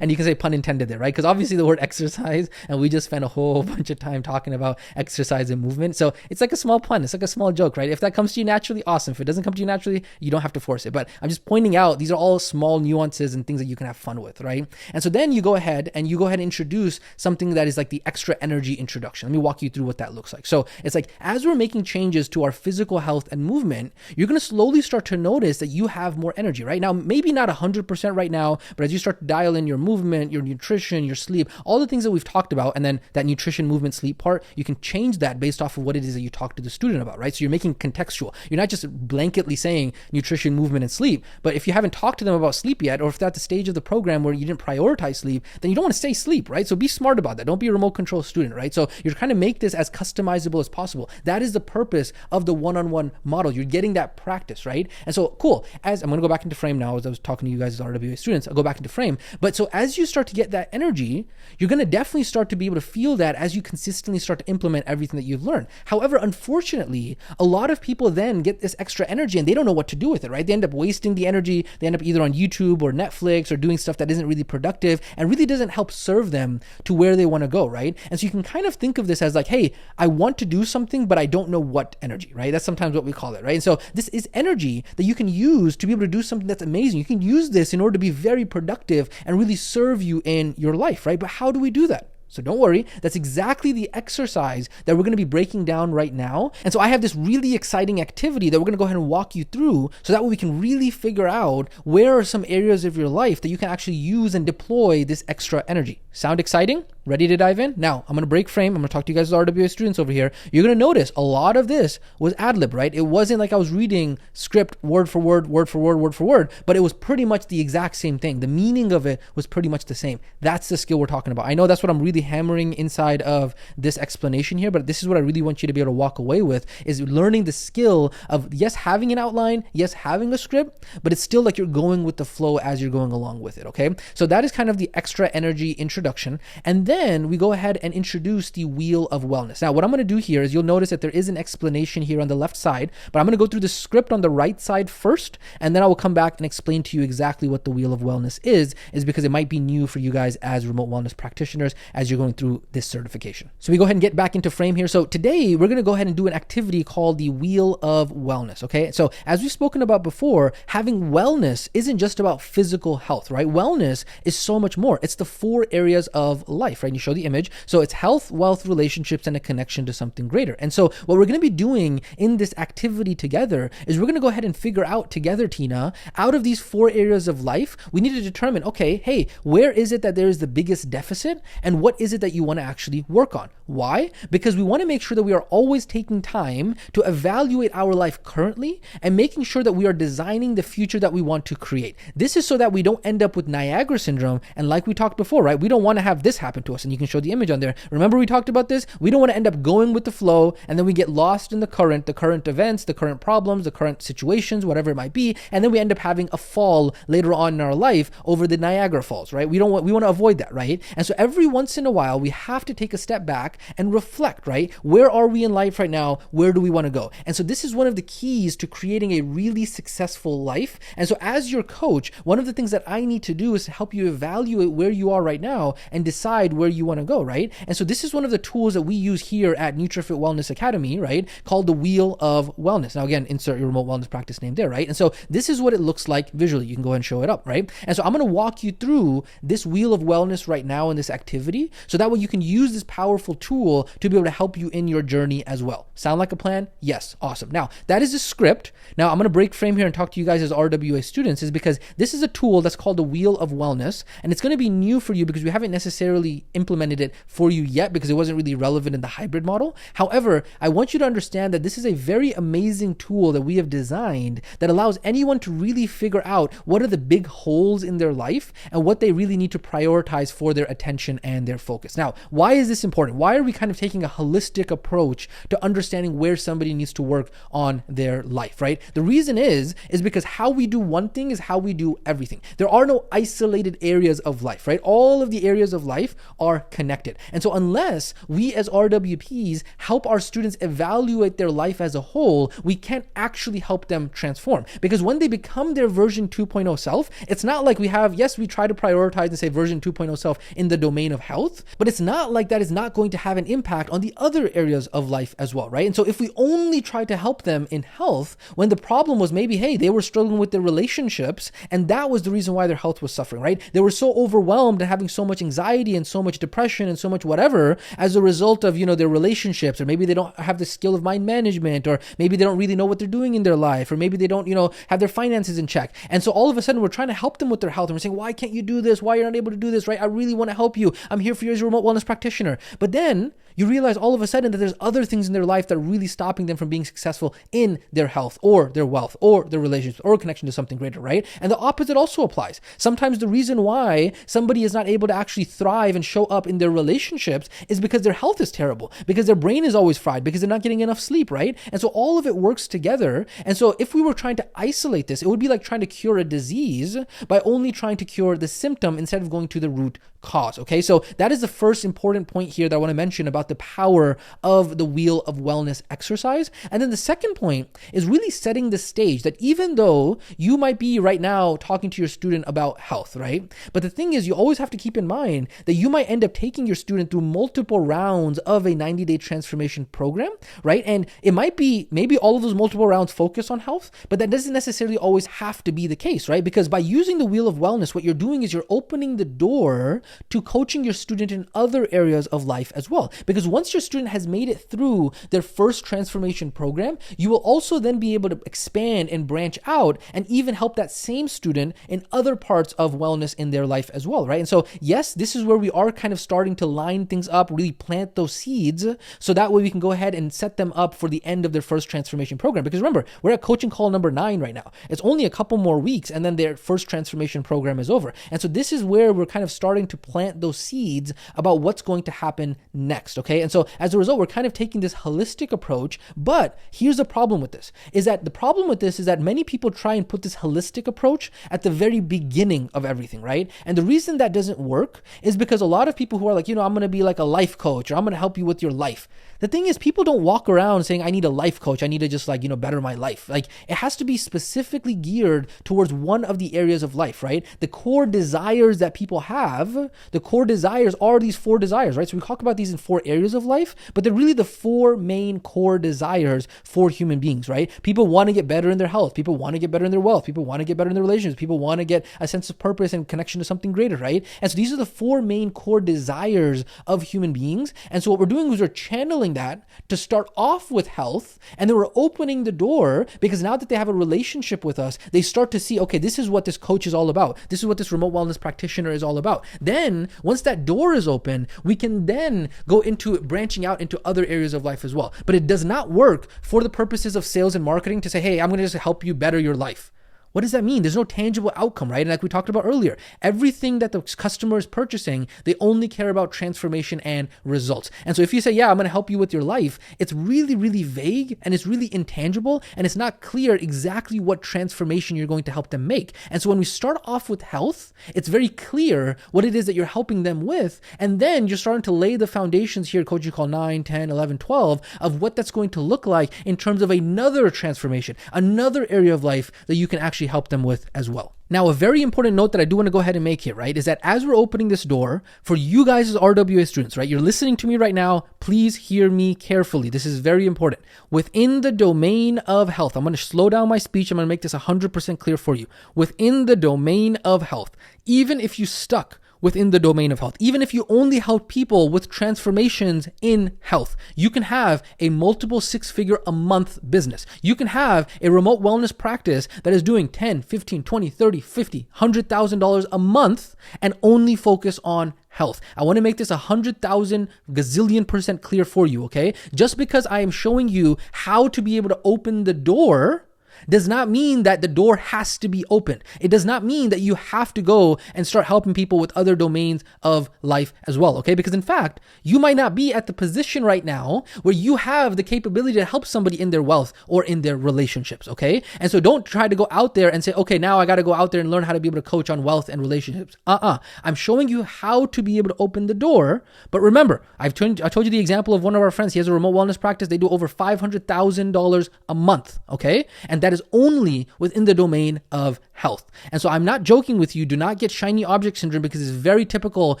And you can say pun intended there, right? Because obviously the word exercise, and we just spent a whole bunch of time talking about exercise and movement. So it's like a small pun. It's like a small joke, right? If that comes to you naturally, awesome. If it doesn't come to you naturally, you don't have to force it. But I'm just pointing out, these are all small nuances and things that you can have fun with, right? And so then you go ahead and introduce something that is like the extra energy introduction. Let me walk you through what that looks like. So it's like, as we're making changes to our physical health and movement, you're going to slowly start to notice that you have more energy, right? Now, maybe not 100% right now, but as you start to dial in your movement, your nutrition, your sleep, all the things that we've talked about, and then that nutrition, movement, sleep part, you can change that based off of what it is that you talk to the student about, right? So you're making contextual. You're not just blanketly saying nutrition, movement, and sleep, but if you haven't talked to them about sleep yet, or if they're at the stage of the program where you didn't prioritize sleep, then you don't want to say sleep, right? So be smart about that. Don't be a remote control student, right? So you're trying to make this as customizable as possible. That is the purpose of the one-on-one model. You're getting that practice, right? And so cool. As I'm going to go back into frame now, as I was talking to you guys as RWA students, I'll go back into frame. But so as you start to get that energy, you're going to definitely start to be able to feel that as you consistently start to implement everything that you've learned. However, unfortunately, a lot of people then get this extra energy and they don't know what to do with it, right? They end up wasting the energy. They end up either on YouTube or Netflix or doing stuff that isn't really productive and really doesn't help serve them to where they want to go, right? And so you can kind of think of this as like, hey, I want to do something, but I don't know what energy, right? That's sometimes what we call it, right? And so this is energy that you can use to be able to do something that's amazing. You can use this in order to be very productive and really serve you in your life, right? But how do we do that? So don't worry, that's exactly the exercise that we're going to be breaking down right now. And so I have this really exciting activity that we're going to go ahead and walk you through so that way we can really figure out where are some areas of your life that you can actually use and deploy this extra energy. Sound exciting? Ready to dive in? Now, I'm going to break frame. I'm going to talk to you guys as RWA students over here. You're going to notice a lot of this was ad-lib, right? It wasn't like I was reading script word for word, word for word, word for word, but it was pretty much the exact same thing. The meaning of it was pretty much the same. That's the skill we're talking about. I know that's what I'm really hammering inside of this explanation here, but this is what I really want you to be able to walk away with, is learning the skill of, yes, having an outline, yes, having a script, but it's still like you're going with the flow as you're going along with it, okay? So that is kind of the extra energy introduction. And then we go ahead and introduce the wheel of wellness. Now, what I'm going to do here is you'll notice that there is an explanation here on the left side, but I'm going to go through the script on the right side first, and then I will come back and explain to you exactly what the wheel of wellness is because it might be new for you guys as remote wellness practitioners as you're going through this certification. So we go ahead and get back into frame here. So today we're going to go ahead and do an activity called the wheel of wellness. Okay. So as we've spoken about before, having wellness isn't just about physical health, right? Wellness is so much more. It's the 4 areas of life, right? And you show the image. So it's health, wealth, relationships, and a connection to something greater. And so what we're going to be doing in this activity together is we're going to go ahead and figure out together, Tina, out of these 4 areas of life, we need to determine, okay, hey, where is it that there is the biggest deficit and what is it that you want to actually work on? Why? Because we want to make sure that we are always taking time to evaluate our life currently and making sure that we are designing the future that we want to create. This is so that we don't end up with Niagara syndrome. And like we talked before, right? We don't want to have this happen to us. And you can show the image on there. Remember we talked about this? We don't want to end up going with the flow and then we get lost in the current events, the current problems, the current situations, whatever it might be. And then we end up having a fall later on in our life over the Niagara Falls, right? We want to avoid that, right? And so every once in a while, we have to take a step back and reflect, right? Where are we in life right now? Where do we want to go? And so this is one of the keys to creating a really successful life. And so as your coach, one of the things that I need to do is to help you evaluate where you are right now and decide where you want to go, right? And so this is one of the tools that we use here at NutriFit Wellness Academy, right? Called the Wheel of Wellness. Now again, insert your remote wellness practice name there, right? And so this is what it looks like visually. You can go ahead and show it up, right? And so I'm going to walk you through this Wheel of Wellness right now in this activity, so that way you can use this powerful tool to be able to help you in your journey as well. Sound like a plan? Yes. Awesome. Now, that is the script. Now, I'm going to break frame here and talk to you guys as RWA students, is because this is a tool that's called the Wheel of Wellness, and it's going to be new for you because we haven't necessarily implemented it for you yet because it wasn't really relevant in the hybrid model. However, I want you to understand that this is a very amazing tool that we have designed that allows anyone to really figure out what are the big holes in their life and what they really need to prioritize for their attention and their focus. Now, why is this important? Why are we kind of taking a holistic approach to understanding where somebody needs to work on their life, right? The reason is because how we do one thing is how we do everything. There are no isolated areas of life, right? All of the areas of life are connected. And so unless we as RWPs help our students evaluate their life as a whole, we can't actually help them transform. Because when they become their version 2.0 self, it's not like we have, yes, we try to prioritize and say version 2.0 self in the domain of health, but it's not like that is not going to have an impact on the other areas of life as well, right? And so if we only try to help them in health, when the problem was maybe, hey, they were struggling with their relationships, and that was the reason why their health was suffering, right? They were so overwhelmed and having so much anxiety and so much depression and so much whatever as a result of, their relationships, or maybe they don't have the skill of mind management, or maybe they don't really know what they're doing in their life, or maybe they don't, have their finances in check. And so all of a sudden we're trying to help them with their health, and we're saying, why can't you do this? Why you're not able to do this, right? I really want to help you. I'm here for you as a remote wellness practitioner. But then you realize all of a sudden that there's other things in their life that are really stopping them from being successful in their health or their wealth or their relationships or connection to something greater, right? And the opposite also applies. Sometimes the reason why somebody is not able to actually thrive and show up in their relationships is because their health is terrible, because their brain is always fried, because they're not getting enough sleep, right? And so all of it works together. And so if we were trying to isolate this, it would be like trying to cure a disease by only trying to cure the symptom instead of going to the root cause. Okay, so that is the first important point here that I want to mention about the power of the Wheel of Wellness exercise. And then the second point is really setting the stage that even though you might be right now talking to your student about health, right? But the thing is, you always have to keep in mind that you might end up taking your student through multiple rounds of a 90-day transformation program, right? And it might be maybe all of those multiple rounds focus on health, but that doesn't necessarily always have to be the case, right? Because by using the Wheel of Wellness, what you're doing is you're opening the door to coaching your student in other areas of life as well. Because once your student has made it through their first transformation program, you will also then be able to expand and branch out and even help that same student in other parts of wellness in their life as well, right? And so, yes, this is where we are kind of starting to line things up, really plant those seeds, so that way we can go ahead and set them up for the end of their first transformation program. Because remember, we're at coaching call number 9 right now. It's only a couple more weeks and then their first transformation program is over. And so this is where we're kind of starting to plant those seeds about what's going to happen next, okay? And so as a result, we're kind of taking this holistic approach, but here's the problem with this, is that many people try and put this holistic approach at the very beginning of everything, right? And the reason that doesn't work is because a lot of people who are like, I'm going to be like a life coach, or I'm going to help you with your life. The thing is, people don't walk around saying, I need a life coach. I need to just better my life. Like, it has to be specifically geared towards one of the areas of life, right? The core desires that people have, the core desires are these 4 desires, right? So we talk about these in 4 areas of life, but they're really the 4 main core desires for human beings, right? People want to get better in their health. People want to get better in their wealth. People want to get better in their relationships. People want to get a sense of purpose and connection to something greater, right? And so these are the 4 main core desires of human beings. And so what we're doing is we're channeling that to start off with health, and then we're opening the door, because now that they have a relationship with us, they start to see, okay, this is what this coach is all about. This is what this remote wellness practitioner is all about. Then once that door is open, we can then go into branching out into other areas of life as well. But it does not work for the purposes of sales and marketing to say, hey, I'm going to just help you better your life. What does that mean? There's no tangible outcome, right? And like we talked about earlier, everything that the customer is purchasing, they only care about transformation and results. And so if you say, yeah, I'm going to help you with your life, it's really, really vague, and it's really intangible, and it's not clear exactly what transformation you're going to help them make. And so when we start off with health, it's very clear what it is that you're helping them with. And then you're starting to lay the foundations here, coaching call 9, 10, 11, 12, of what that's going to look like in terms of another transformation, another area of life that you can actually help them with as well. Now, a very important note that I do want to go ahead and make here, right, is that as we're opening this door for you guys as RWA students, right, you're listening to me right now, please hear me carefully. This is very important. Within the domain of health, I'm going to slow down my speech. I'm going to make this 100% clear for you. Within the domain of health, even if you stuck within the domain of health, even if you only help people with transformations in health, you can have a multiple 6-figure a month business. You can have a remote wellness practice that is doing 10, 15, 20, 30, 50, $100,000 a month and only focus on health. I want to make this 100,000 gazillion% clear for you, okay? Just because I am showing you how to be able to open the door does not mean that the door has to be open. It does not mean that you have to go and start helping people with other domains of life as well, okay? Because in fact, you might not be at the position right now where you have the capability to help somebody in their wealth or in their relationships, okay? And so don't try to go out there and say, okay, now I got to go out there and learn how to be able to coach on wealth and relationships. I'm showing you how to be able to open the door. But remember, I told you the example of one of our friends. He has a remote wellness practice. They do over $500,000 a month, okay? And that is only within the domain of health. And so I'm not joking with you. Do not get shiny object syndrome, because it's very typical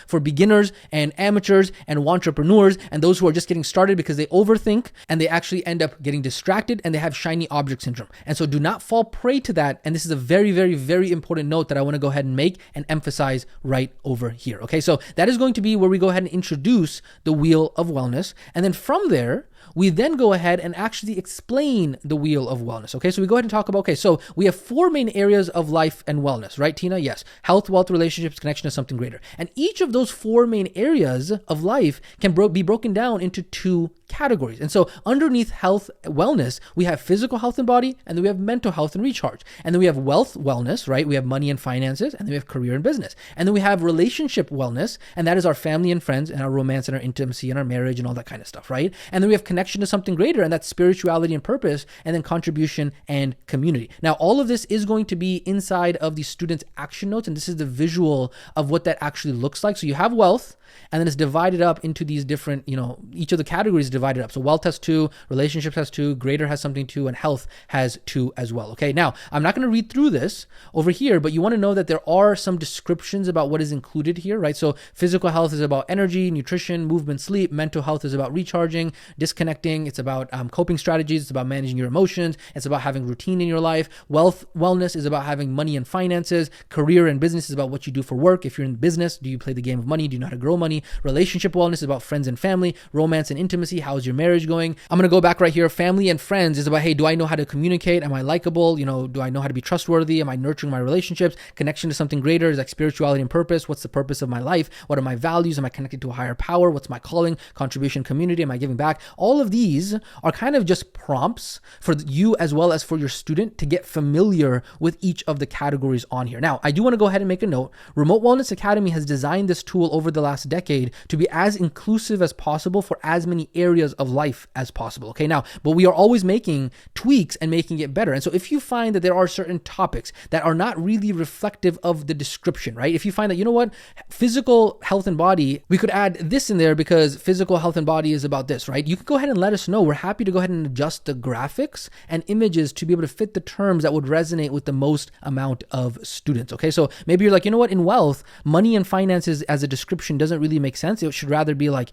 for beginners and amateurs and entrepreneurs and those who are just getting started, because they overthink and they actually end up getting distracted and they have shiny object syndrome. And so do not fall prey to that. And this is a very, very, very important note that I want to go ahead and make and emphasize right over here. Okay, so that is going to be where we go ahead and introduce the Wheel of Wellness. And then from there, we then go ahead and actually explain the Wheel of Wellness. Okay, so we go ahead and talk about, okay, so we have 4 main areas of life and wellness, right, Tina? Yes. Health, wealth, relationships, connection to something greater. And each of those 4 main areas of life can be broken down into 2 categories. And so underneath health, wellness, we have physical health and body, and then we have mental health and recharge. And then we have wealth, wellness, right? We have money and finances, and then we have career and business. And then we have relationship wellness, and that is our family and friends and our romance and our intimacy and our marriage and all that kind of stuff, right? And then we have connection to something greater, and that's spirituality and purpose, and then contribution and community. Now, all of this is going to be inside of the student's action notes, and this is the visual of what that actually looks like. So you have wealth, and then it's divided up into these different, each of the categories is divided up. So wealth has 2, relationships has 2, greater has something 2, and health has 2 as well. Okay, now I'm not going to read through this over here, but you want to know that there are some descriptions about what is included here, right? So physical health is about energy, nutrition, movement, sleep. Mental health is about recharging, disconnecting. It's about coping strategies. It's about managing your emotions. It's about having routine in your life. Wellness is about having money and finances. Career and business is about what you do for work. If you're in business, do you play the game of money? Do you know how to grow money? Relationship wellness is about friends and family. Romance and intimacy, how's your marriage going? I'm going to go back right here. Family and friends is about, hey, do I know how to communicate? Am I likable? Do I know how to be trustworthy? Am I nurturing my relationships? Connection to something greater is like spirituality and purpose. What's the purpose of my life? What are my values? Am I connected to a higher power? What's my calling? Contribution, community. Am I giving back? All of these are kind of just prompts for you as well as for your student to get familiar with each of the categories on here. Now, I do want to go ahead and make a note. Remote Wellness Academy has designed this tool over the last decade to be as inclusive as possible for as many areas of life as possible. Okay, now, but we are always making tweaks and making it better. And so if you find that there are certain topics that are not really reflective of the description, right? If you find that, physical health and body, we could add this in there because physical health and body is about this, right? You can go ahead and let us know. We're happy to go ahead and adjust the graphics and images to be able to fit the terms that would resonate with the most amount of students. Okay, so maybe you're like, in wealth, money and finances as a description doesn't really make sense. It should rather be like,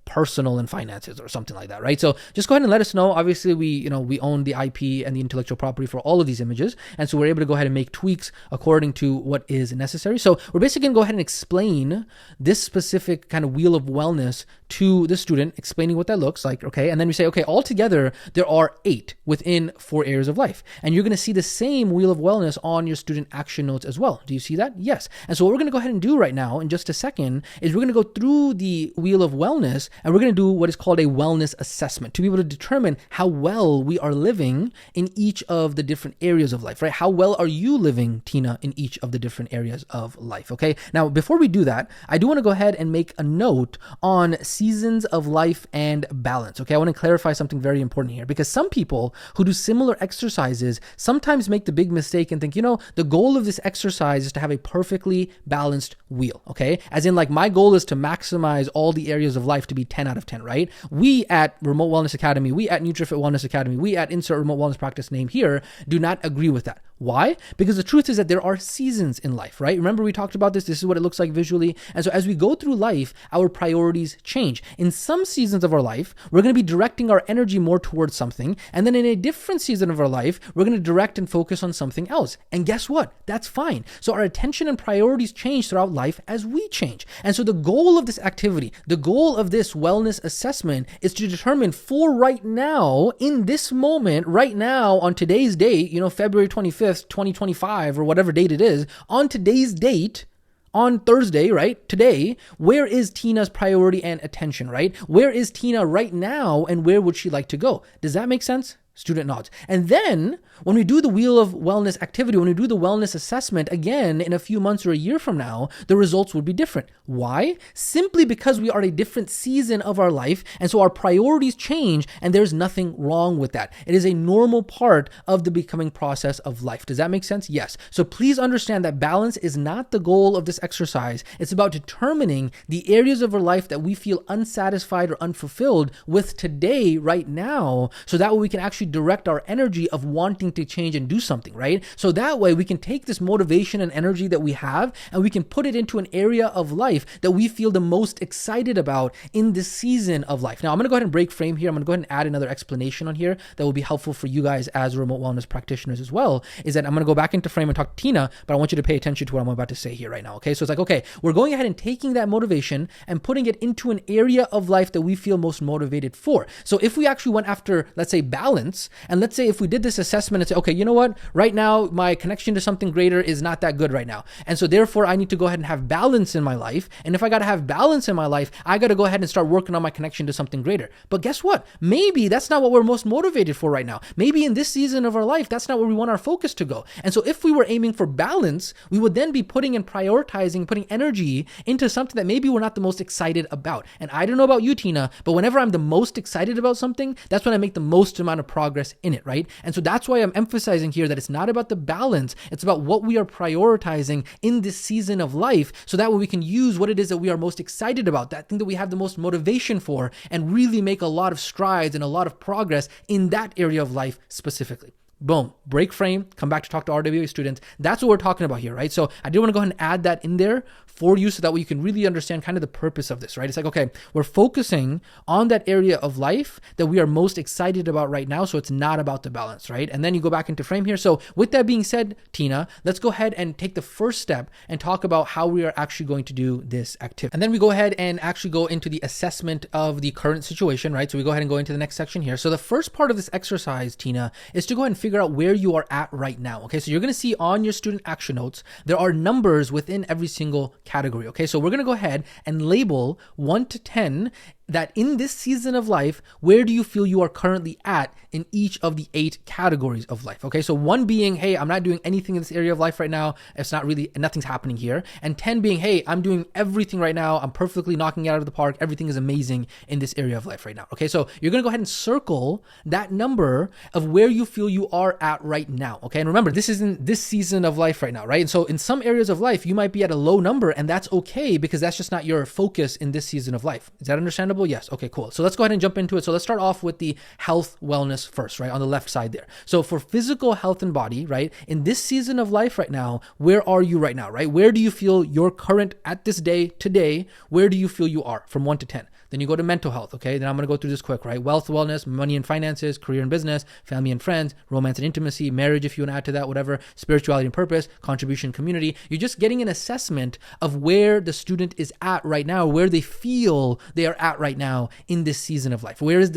personal and finances or something like that, right? So just go ahead and let us know. Obviously, we own the IP and the intellectual property for all of these images. And so we're able to go ahead and make tweaks according to what is necessary. So we're basically going to go ahead and explain this specific kind of Wheel of Wellness to the student, explaining what that looks like, okay? And then we say, okay, altogether, there are 8 within 4 areas of life. And you're going to see the same Wheel of Wellness on your student action notes as well. Do you see that? Yes. And so what we're going to go ahead and do right now in just a second is we're going to go through the Wheel of Wellness, and we're going to do what is called a wellness assessment to be able to determine how well we are living in each of the different areas of life, right? How well are you living, Tina, in each of the different areas of life, okay? Now, before we do that, I do want to go ahead and make a note on seasons of life and balance, okay? I want to clarify something very important here because some people who do similar exercises sometimes make the big mistake and think, the goal of this exercise is to have a perfectly balanced wheel, okay? As in, like, my goal is to maximize all the areas of life to be 10 out of 10, right? We at Remote Wellness Academy, we at NutriFit Wellness Academy, we at insert remote wellness practice name here do not agree with that. Why? Because the truth is that there are seasons in life, right? Remember we talked about this. This is what it looks like visually. And so as we go through life, our priorities change. In some seasons of our life, we're going to be directing our energy more towards something. And then in a different season of our life, we're going to direct and focus on something else. And guess what? That's fine. So our attention and priorities change throughout life as we change. And so the goal of this activity, the goal of this wellness assessment is to determine for right now, in this moment, right now, on today's date, February 25th, 2025 or whatever date it is, on today's date, on Thursday, right? Today, where is Tina's priority and attention, right? Where is Tina right now and where would she like to go? Does that make sense? Student nods. And then when we do the Wheel of Wellness activity, when we do the wellness assessment again in a few months or a year from now, the results would be different. Why? Simply because we are a different season of our life. And so our priorities change, and there's nothing wrong with that. It is a normal part of the becoming process of life. Does that make sense? Yes. So please understand that balance is not the goal of this exercise. It's about determining the areas of our life that we feel unsatisfied or unfulfilled with today, right now, so that way we can actually direct our energy of wanting to change and do something, right? So that way we can take this motivation and energy that we have and we can put it into an area of life that we feel the most excited about in this season of life. Now, I'm going to go ahead and break frame here. I'm going to go ahead and add another explanation on here that will be helpful for you guys as remote wellness practitioners as well, is that I'm going to go back into frame and talk to Tina, but I want you to pay attention to what I'm about to say here right now, okay? So it's like, okay, we're going ahead and taking that motivation and putting it into an area of life that we feel most motivated for. So if we actually went after, let's say, balance, and let's say if we did this assessment and say, okay, you know what, right now my connection to something greater is not that good right now. And so therefore I need to go ahead and have balance in my life. And if I got to have balance in my life, I got to go ahead and start working on my connection to something greater. But guess what? Maybe that's not what we're most motivated for right now. Maybe in this season of our life, that's not where we want our focus to go. And so if we were aiming for balance, we would then be putting and prioritizing, putting energy into something that maybe we're not the most excited about. And I don't know about you, Tina, but whenever I'm the most excited about something, that's when I make the most amount of progress in it, right? And so that's why I'm emphasizing here that it's not about the balance, it's about what we are prioritizing in this season of life, so that way we can use what it is that we are most excited about, that thing that we have the most motivation for, and really make a lot of strides and a lot of progress in that area of life specifically. Boom, break frame, come back to talk to RWA students. That's what we're talking about here, right? So I did want to go ahead and add that in there for you so that way you can really understand kind of the purpose of this, right? It's like, okay, we're focusing on that area of life that we are most excited about right now. So it's not about the balance, right? And then you go back into frame here. So with that being said, Tina, let's go ahead and take the first step and talk about how we are actually going to do this activity. And then we go ahead and actually go into the assessment of the current situation, right? So we go ahead and go into the next section here. So the first part of this exercise, Tina, is to go ahead and figure out where you are at right now. Okay, so you're going to see on your student action notes, there are numbers within every single category. Okay, so we're going to go ahead and label 1 to 10 that in this season of life, where do you feel you are currently at in each of the 8 categories of life? Okay, so 1 being, hey, I'm not doing anything in this area of life right now. It's not really, nothing's happening here. And 10 being, hey, I'm doing everything right now. I'm perfectly knocking it out of the park. Everything is amazing in this area of life right now. Okay, so you're going to go ahead and circle that number of where you feel you are at right now. Okay, and remember, this is in this season of life right now, right? And so in some areas of life, you might be at a low number, and that's okay because that's just not your focus in this season of life. Is that understandable? Yes. Okay, cool. So let's go ahead and jump into it. So let's start off with the health wellness first, right? On the left side there. So for physical health and body, right? In this season of life right now, where are you right now, right? Where do you feel your current at this day, today, where do you feel you are from 1 to 10? Then you go to mental health, okay? Then I'm going to go through this quick, right? Wealth, wellness, money and finances, career and business, family and friends, romance and intimacy, marriage, if you want to add to that, whatever, spirituality and purpose, contribution, community. You're just getting an assessment of where the student is at right now, where they feel they are at right now in this season of life. Where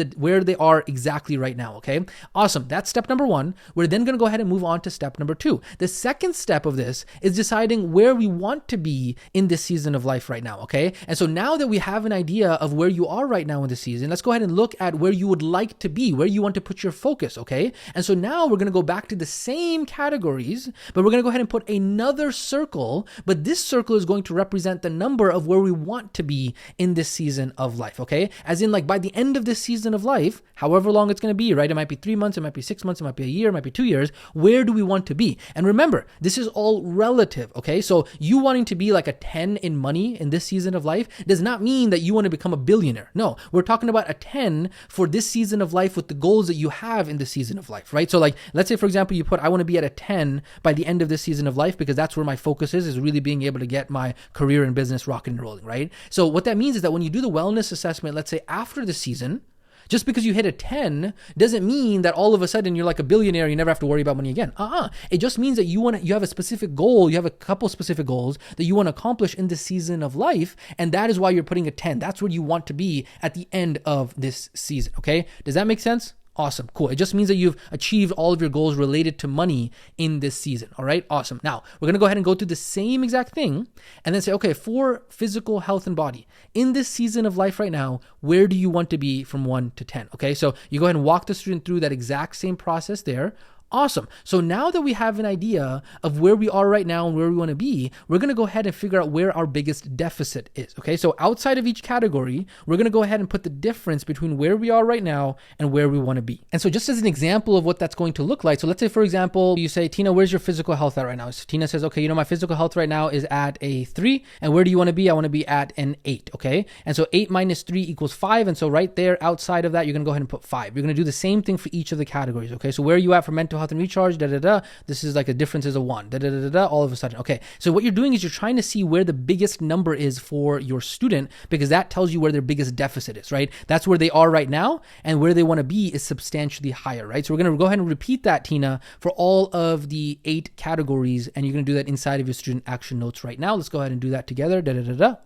they are exactly right now, okay? Awesome. That's step number 1. We're then going to go ahead and move on to step number 2. The second step of this is deciding where we want to be in this season of life right now, okay? And so now that we have an idea of where you are right now in the season, let's go ahead and look at where you would like to be, where you want to put your focus, okay? And so now we're going to go back to the same categories, but we're going to go ahead and put another circle, but this circle is going to represent the number of where we want to be in this season of life, okay? As in, like, by the end of this season of life, however long it's going to be, right? It might be 3 months, it might be 6 months, it might be a year, it might be 2 years. Where do we want to be? And remember, this is all relative, okay? So you wanting to be like a 10 in money in this season of life does not mean that you want to become a billionaire. No, we're talking about a 10 for this season of life with the goals that you have in the season of life, right? So like, let's say, for example, you put, I want to be at a 10 by the end of this season of life because that's where my focus is really being able to get my career and business rocking and rolling, right? So what that means is that when you do the wellness assessment, let's say after the season, just because you hit a 10 doesn't mean that all of a sudden you're like a billionaire, you never have to worry about money again. It just means that you have a specific goal, you have a couple specific goals that you want to accomplish in this season of life, and that is why you're putting a 10. That's where you want to be at the end of this season, okay? Does that make sense? Awesome. Cool. It just means that you've achieved all of your goals related to money in this season. All right. Awesome. Now we're going to go ahead and go through the same exact thing and then say, okay, for physical health and body in this season of life right now, where do you want to be from 1 to 10? Okay. So you go ahead and walk the student through that exact same process there. Awesome. So now that we have an idea of where we are right now and where we want to be, we're going to go ahead and figure out where our biggest deficit is. Okay. So outside of each category, we're going to go ahead and put the difference between where we are right now and where we want to be. And so just as an example of what that's going to look like. So let's say, for example, you say, Tina, where's your physical health at right now? So Tina says, okay, my physical health right now is at a 3. And where do you want to be? I want to be at an 8. Okay. And so 8 minus 3 equals 5. And so right there outside of that, you're going to go ahead and put 5. You're going to do the same thing for each of the categories. Okay. So where are you at for mental health and recharge? This is like a difference is a 1. All of a sudden. Okay. So what you're doing is you're trying to see where the biggest number is for your student, because that tells you where their biggest deficit is, right? That's where they are right now, and where they want to be is substantially higher, right? So we're going to go ahead and repeat that, Tina, for all of the 8 categories, and you're going to do that inside of your student action notes right now. Let's go ahead and do that together.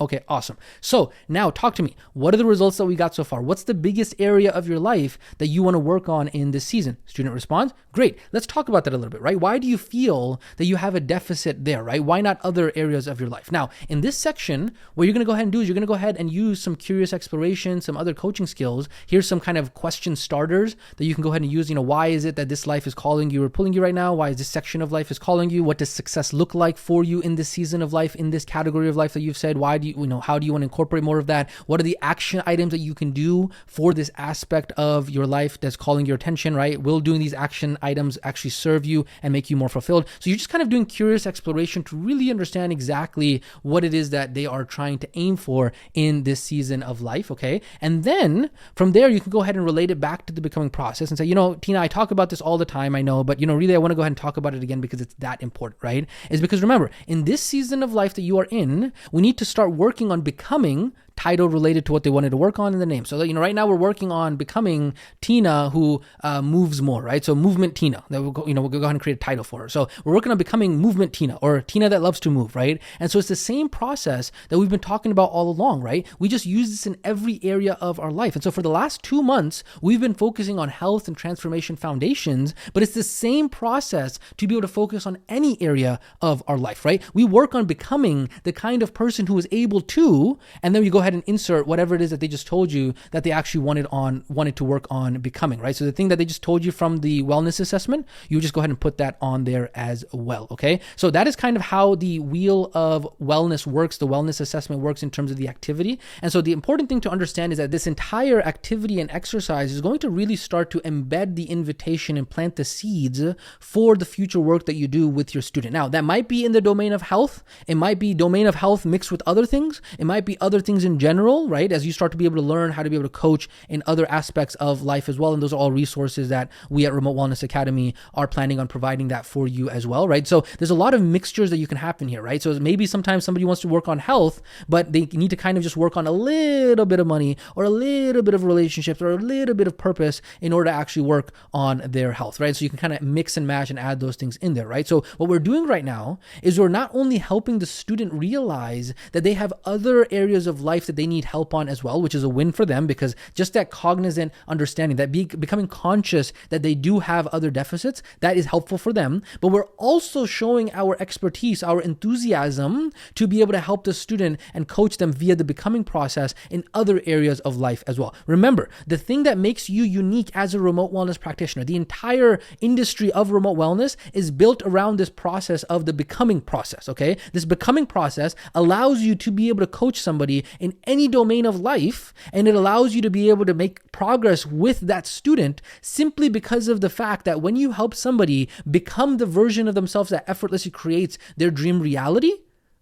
Okay, awesome. So now talk to me. What are the results that we got so far? What's the biggest area of your life that you want to work on in this season? Student responds, great. Let's talk about that a little bit, right? Why do you feel that you have a deficit there, right? Why not other areas of your life? Now, in this section, what you're going to go ahead and do is you're going to go ahead and use some curious exploration, some other coaching skills. Here's some kind of question starters that you can go ahead and use. Why is it that this life is calling you or pulling you right now? Why is this section of life is calling you? What does success look like for you in this season of life, in this category of life that you've said? Why do you, how do you want to incorporate more of that? What are the action items that you can do for this aspect of your life that's calling your attention, right? Will doing these action items actually serve you and make you more fulfilled? So you're just kind of doing curious exploration to really understand exactly what it is that they are trying to aim for in this season of life, okay? And then from there, you can go ahead and relate it back to the becoming process and say, Tina, I talk about this all the time, I know, but really I want to go ahead and talk about it again because it's that important, right? Is because remember, in this season of life that you are in, we need to start working on becoming title related to what they wanted to work on in the name. So that, right now we're working on becoming Tina who moves more, right? So movement Tina, that we'll go ahead and create a title for her. So we're working on becoming movement Tina, or Tina that loves to move, right? And so it's the same process that we've been talking about all along, right? We just use this in every area of our life. And so for the last 2 months, we've been focusing on health and transformation foundations, but it's the same process to be able to focus on any area of our life, right? We work on becoming the kind of person who is able to, and then we go ahead and insert whatever it is that they just told you that they actually wanted to work on becoming, right? So the thing that they just told you from the wellness assessment, you just go ahead and put that on there as well, okay? So that is kind of how the wheel of wellness works, the wellness assessment works in terms of the activity. And so the important thing to understand is that this entire activity and exercise is going to really start to embed the invitation and plant the seeds for the future work that you do with your student. Now, that might be in the domain of health. It might be domain of health mixed with other things. It might be other things in general, right? As you start to be able to learn how to be able to coach in other aspects of life as well. And those are all resources that we at Remote Wellness Academy are planning on providing that for you as well, right? So there's a lot of mixtures that you can happen here, right? So maybe sometimes somebody wants to work on health, but they need to kind of just work on a little bit of money or a little bit of relationships or a little bit of purpose in order to actually work on their health, right? So you can kind of mix and match and add those things in there, right? So what we're doing right now is we're not only helping the student realize that they have other areas of life that they need help on as well, which is a win for them, because just that cognizant understanding, that becoming conscious that they do have other deficits, that is helpful for them. But we're also showing our expertise, our enthusiasm to be able to help the student and coach them via the becoming process in other areas of life as well. Remember, the thing that makes you unique as a remote wellness practitioner, the entire industry of remote wellness is built around this process of the becoming process, okay? This becoming process allows you to be able to coach somebody in any domain of life, and it allows you to be able to make progress with that student simply because of the fact that when you help somebody become the version of themselves that effortlessly creates their dream reality,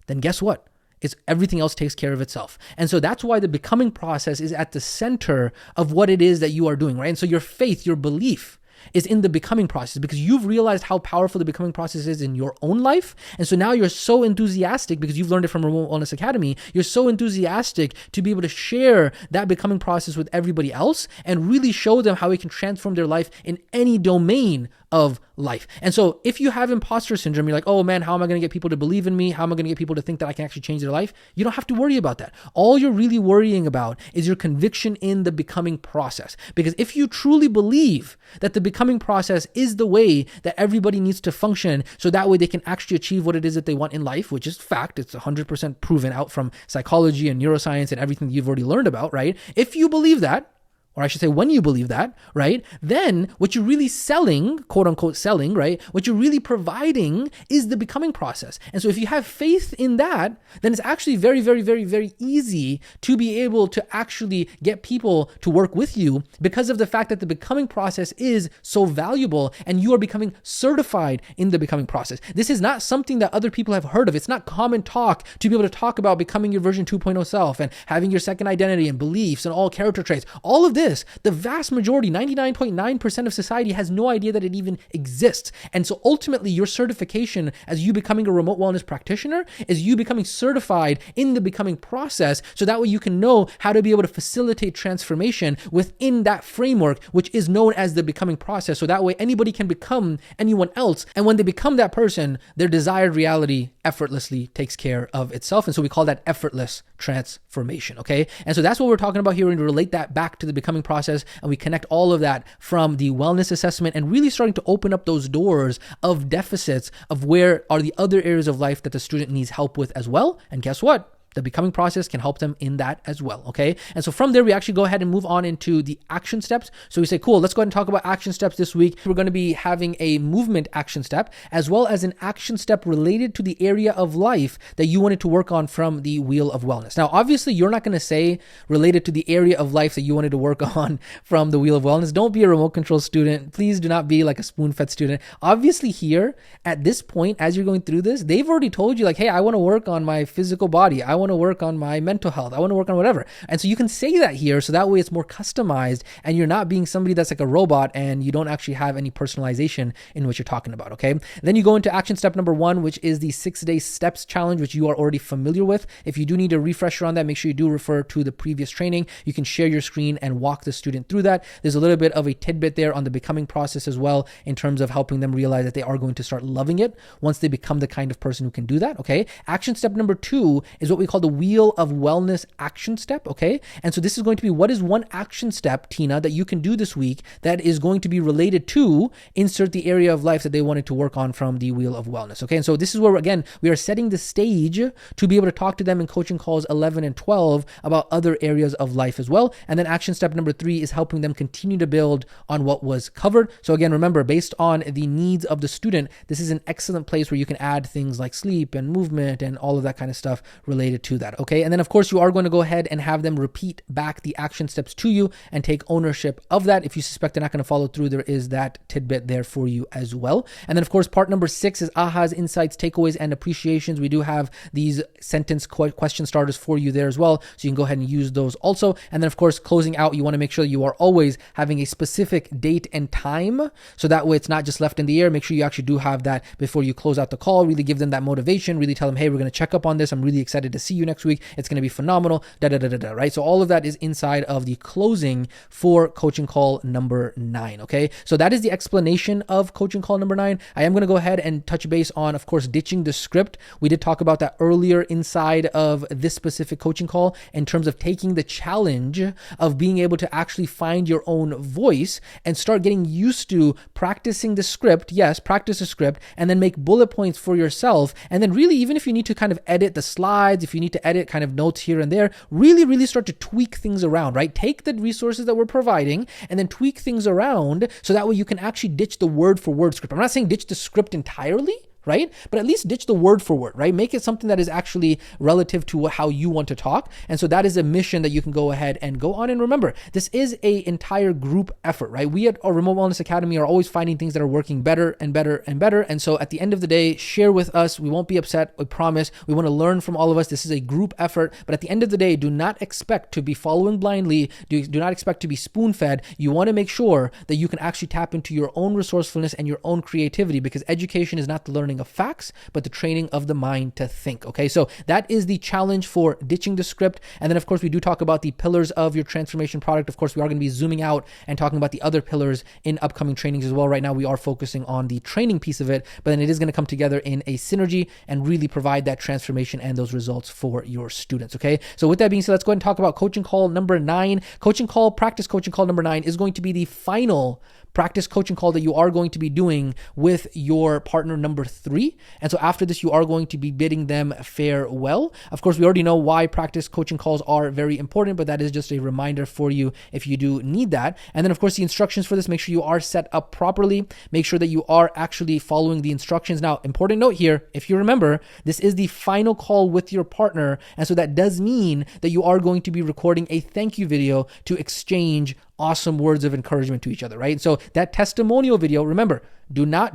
then guess what? Everything else takes care of itself. And so that's why the becoming process is at the center of what it is that you are doing, right? And so your faith, your belief is in the becoming process, because you've realized how powerful the becoming process is in your own life. And so now you're so enthusiastic because you've learned it from Remote Wellness Academy. You're so enthusiastic to be able to share that becoming process with everybody else and really show them how it can transform their life in any domain of life. And so if you have imposter syndrome, you're like, oh man, how am I going to get people to believe in me? How am I going to get people to think that I can actually change their life? You don't have to worry about that. All you're really worrying about is your conviction in the becoming process. Because if you truly believe that the becoming process is the way that everybody needs to function, so that way they can actually achieve what it is that they want in life, which is fact, it's 100% proven out from psychology and neuroscience and everything that you've already learned about, right? If you believe that, or I should say when you believe that, right, then what you're really selling, quote unquote selling, right, what you're really providing is the becoming process. And so if you have faith in that, then it's actually very, very, very, very easy to be able to actually get people to work with you because of the fact that the becoming process is so valuable and you are becoming certified in the becoming process. This is not something that other people have heard of. It's not common talk to be able to talk about becoming your version 2.0 self and having your second identity and beliefs and all character traits. All of this, the vast majority, 99.9% of society has no idea that it even exists. And so ultimately your certification as you becoming a remote wellness practitioner is you becoming certified in the becoming process, so that way you can know how to be able to facilitate transformation within that framework, which is known as the becoming process. So that way anybody can become anyone else. And when they become that person, their desired reality effortlessly takes care of itself. And so we call that effortless transformation. Okay. And so that's what we're talking about here, and relate that back to the becoming process. And we connect all of that from the wellness assessment and really starting to open up those doors of deficits of where are the other areas of life that the student needs help with as well. And guess what? The becoming process can help them in that as well, okay? And so from there, we actually go ahead and move on into the action steps. So we say, cool, let's go ahead and talk about action steps this week. We're going to be having a movement action step, as well as an action step related to the area of life that you wanted to work on from the Wheel of Wellness. Now, obviously, you're not going to say related to the area of life that you wanted to work on from the Wheel of Wellness. Don't be a remote control student. Please do not be like a spoon-fed student. Obviously here, at this point, as you're going through this, they've already told you like, hey, I want to work on my physical body. I want to work on my mental health. I want to work on whatever. And so you can say that here, so that way it's more customized and you're not being somebody that's like a robot and you don't actually have any personalization in what you're talking about, okay? Then you go into action step number 1, which is the 6-day steps challenge, which you are already familiar with. If you do need a refresher on that, make sure you do refer to the previous training. You can share your screen and walk the student through that. There's a little bit of a tidbit there on the becoming process as well, in terms of helping them realize that they are going to start loving it once they become the kind of person who can do that, okay? Action step number 2 is what we call the Wheel of Wellness action step, okay? And so this is going to be, what is one action step, Tina, that you can do this week that is going to be related to insert the area of life that they wanted to work on from the Wheel of Wellness, okay? And so this is where, again, we are setting the stage to be able to talk to them in coaching calls 11 and 12 about other areas of life as well. And then action step number 3 is helping them continue to build on what was covered. So again, remember, based on the needs of the student, this is an excellent place where you can add things like sleep and movement and all of that kind of stuff related to that, okay? And then of course you are going to go ahead and have them repeat back the action steps to you and take ownership of that. If you suspect they're not going to follow through, there is that tidbit there for you as well. And then of course, part number 6 is ahas, insights, takeaways, and appreciations. We do have these sentence question starters for you there as well, so you can go ahead and use those also. And then of course, closing out, you want to make sure you are always having a specific date and time, so that way it's not just left in the air. Make sure you actually do have that before you close out the call. Really give them that motivation, really tell them, hey, we're going to check up on this. I'm really excited to see you next week. It's going to be phenomenal, right? So all of that is inside of the closing for coaching call number 9, okay? So that is the explanation of coaching call number 9. I am going to go ahead and touch base on, of course, ditching the script. We did talk about that earlier inside of this specific coaching call, in terms of taking the challenge of being able to actually find your own voice and start getting used to practicing the script. Yes, practice the script, and then make bullet points for yourself. And then really, even if you need to kind of edit the slides, if you need to edit kind of notes here and there, really start to tweak things around, right? Take the resources that we're providing and then tweak things around, so that way you can actually ditch the word for word script. I'm not saying ditch the script entirely, right? But at least ditch the word for word, right? Make it something that is actually relative to how you want to talk. And so that is a mission that you can go ahead and go on. And remember, this is an entire group effort, right? We at our Remote Wellness Academy are always finding things that are working better and better and better. And so at the end of the day, share with us. We won't be upset. We promise. We want to learn from all of us. This is a group effort. But at the end of the day, do not expect to be following blindly. Do not expect to be spoon-fed. You want to make sure that you can actually tap into your own resourcefulness and your own creativity, because education is not the learning of facts, but the training of the mind to think. Okay, so that is the challenge for ditching the script. And then, of course, we do talk about the pillars of your transformation product. Of course, we are going to be zooming out and talking about the other pillars in upcoming trainings as well. Right now, we are focusing on the training piece of it, but then it is going to come together in a synergy and really provide that transformation and those results for your students. Okay, so with that being said, let's go ahead and talk about coaching call number 9. Practice coaching call number 9 is going to be the final practice coaching call that you are going to be doing with your partner number 3. And so after this, you are going to be bidding them farewell. Of course, we already know why practice coaching calls are very important, but that is just a reminder for you if you do need that. And then, of course, the instructions for this, make sure you are set up properly. Make sure that you are actually following the instructions. Now, important note here, if you remember, this is the final call with your partner. And so that does mean that you are going to be recording a thank you video to exchange awesome words of encouragement to each other, right? So that testimonial video, remember, do not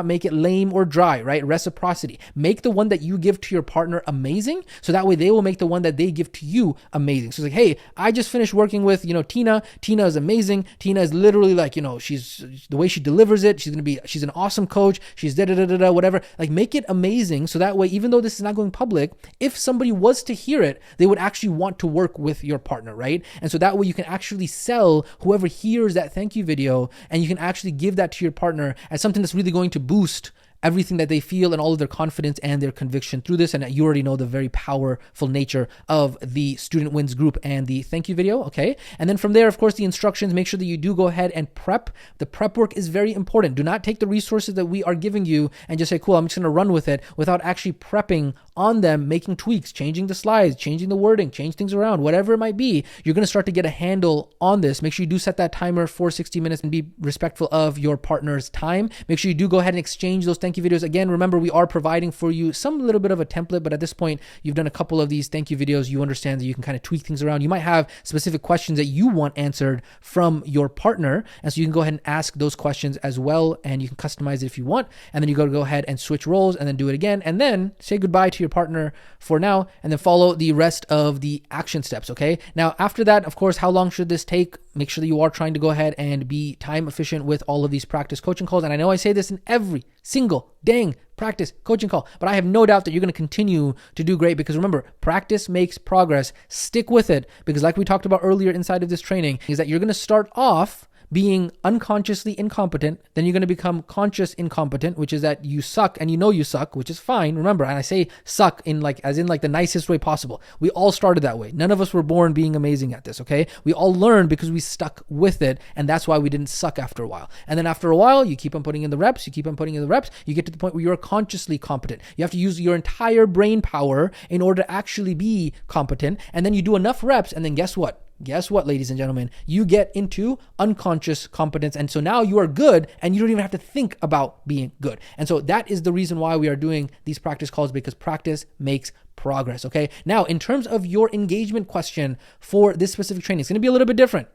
make it lame or dry, right? Reciprocity. Make the one that you give to your partner amazing, so that way they will make the one that they give to you amazing. So it's like, hey, I just finished working with, Tina. Tina is amazing. Tina is literally like, she's the way she delivers it. She's an awesome coach. She's whatever. Like, make it amazing, so that way, even though this is not going public, if somebody was to hear it, they would actually want to work with your partner, right? And so that way you can actually sell whoever hears that thank you video, and you can actually give that to your partner as something that's really going to boost everything that they feel and all of their confidence and their conviction through this. And you already know the very powerful nature of the Student Wins group and the thank you video, okay? And then from there, of course, the instructions, make sure that you do go ahead and prep. The prep work is very important. Do not take the resources that we are giving you and just say, cool, I'm just going to run with it, without actually prepping on them, making tweaks, changing the slides, changing the wording, change things around, whatever it might be. You're going to start to get a handle on this. Make sure you do set that timer for 60 minutes and be respectful of your partner's time. Make sure you do go ahead and exchange those thank you videos. Again, remember, we are providing for you some little bit of a template, but at this point, you've done a couple of these thank you videos. You understand that you can kind of tweak things around. You might have specific questions that you want answered from your partner, and so you can go ahead and ask those questions as well, and you can customize it if you want. And then you go ahead and switch roles, and then do it again, and then say goodbye to your partner for now, and then follow the rest of the action steps. Okay. Now, after that, of course, how long should this take? Make sure that you are trying to go ahead and be time efficient with all of these practice coaching calls. And I know I say this in every single dang practice coaching call, but I have no doubt that you're going to continue to do great, because remember, practice makes progress. Stick with it, because like we talked about earlier inside of this training, is that you're going to start off being unconsciously incompetent, then you're going to become conscious incompetent, which is that you suck and you suck, which is fine. Remember, and I say suck as in the nicest way possible. We all started that way. None of us were born being amazing at this, okay? We all learned because we stuck with it, and that's why we didn't suck after a while. And then after a while, you keep on putting in the reps, you get to the point where you're consciously competent. You have to use your entire brain power in order to actually be competent, and then you do enough reps, and then guess what? Guess what, ladies and gentlemen? You get into unconscious competence. And so now you are good, and you don't even have to think about being good. And so that is the reason why we are doing these practice calls, because practice makes progress. Okay. Now, in terms of your engagement question for this specific training, it's going to be a little bit different.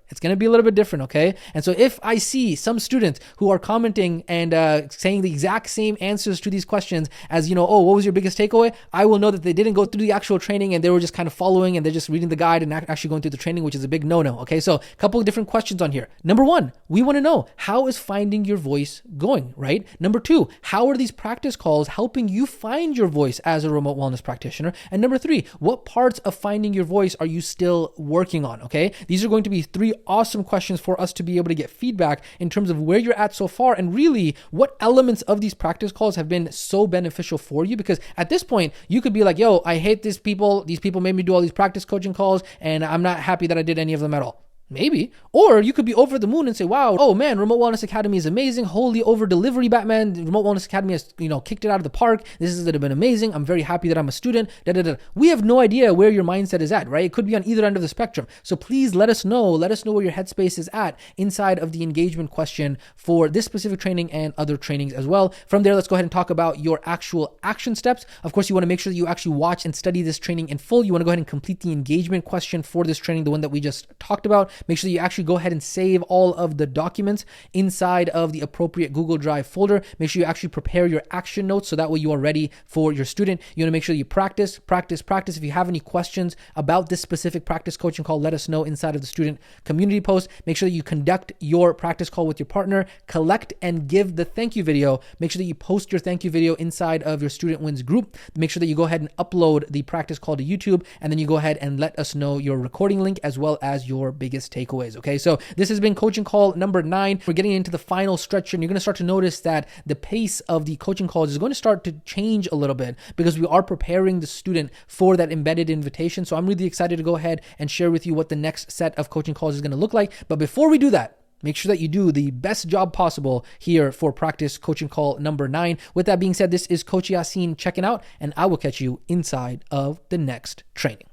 Okay. And so if I see some students who are commenting and saying the exact same answers to these questions as, oh, what was your biggest takeaway? I will know that they didn't go through the actual training, and they were just kind of following, and they're just reading the guide and not actually going through the training, which is a big no-no. Okay. So a couple of different questions on here. Number 1, we want to know, how is finding your voice going, right? Number 2, how are these practice calls helping you find your voice as a remote wellness practitioner? And number 3, what parts of finding your voice are you still working on? Okay. These are going to be 3 awesome questions for us to be able to get feedback in terms of where you're at so far, and really what elements of these practice calls have been so beneficial for you. Because at this point, you could be like, yo, I hate these people. These people made me do all these practice coaching calls, and I'm not happy that I did any of them at all. Maybe. Or you could be over the moon and say, wow, oh man, Remote Wellness Academy is amazing. Holy over delivery, Batman. Remote Wellness Academy has, kicked it out of the park. This has been amazing. I'm very happy that I'm a student. We have no idea where your mindset is at, right? It could be on either end of the spectrum. So please let us know. Let us know where your headspace is at inside of the engagement question for this specific training and other trainings as well. From there, let's go ahead and talk about your actual action steps. Of course, you want to make sure that you actually watch and study this training in full. You want to go ahead and complete the engagement question for this training, the one that we just talked about. Make sure that you actually go ahead and save all of the documents inside of the appropriate Google Drive folder. Make sure you actually prepare your action notes so that way you are ready for your student. You want to make sure you practice. If you have any questions about this specific practice coaching call, let us know inside of the student community post. Make sure that you conduct your practice call with your partner, collect and give the thank you video. Make sure that you post your thank you video inside of your Student Wins group. Make sure that you go ahead and upload the practice call to YouTube, and then you go ahead and let us know your recording link as well as your biggest takeaways. Okay, so this has been coaching call number 9. We're getting into the final stretch, and you're going to start to notice that the pace of the coaching calls is going to start to change a little bit because we are preparing the student for that embedded invitation. So I'm really excited to go ahead and share with you what the next set of coaching calls is going to look like. But before we do that, make sure that you do the best job possible here for practice coaching call number 9. With that being said, this is Coach Yasin checking out, and I will catch you inside of the next training.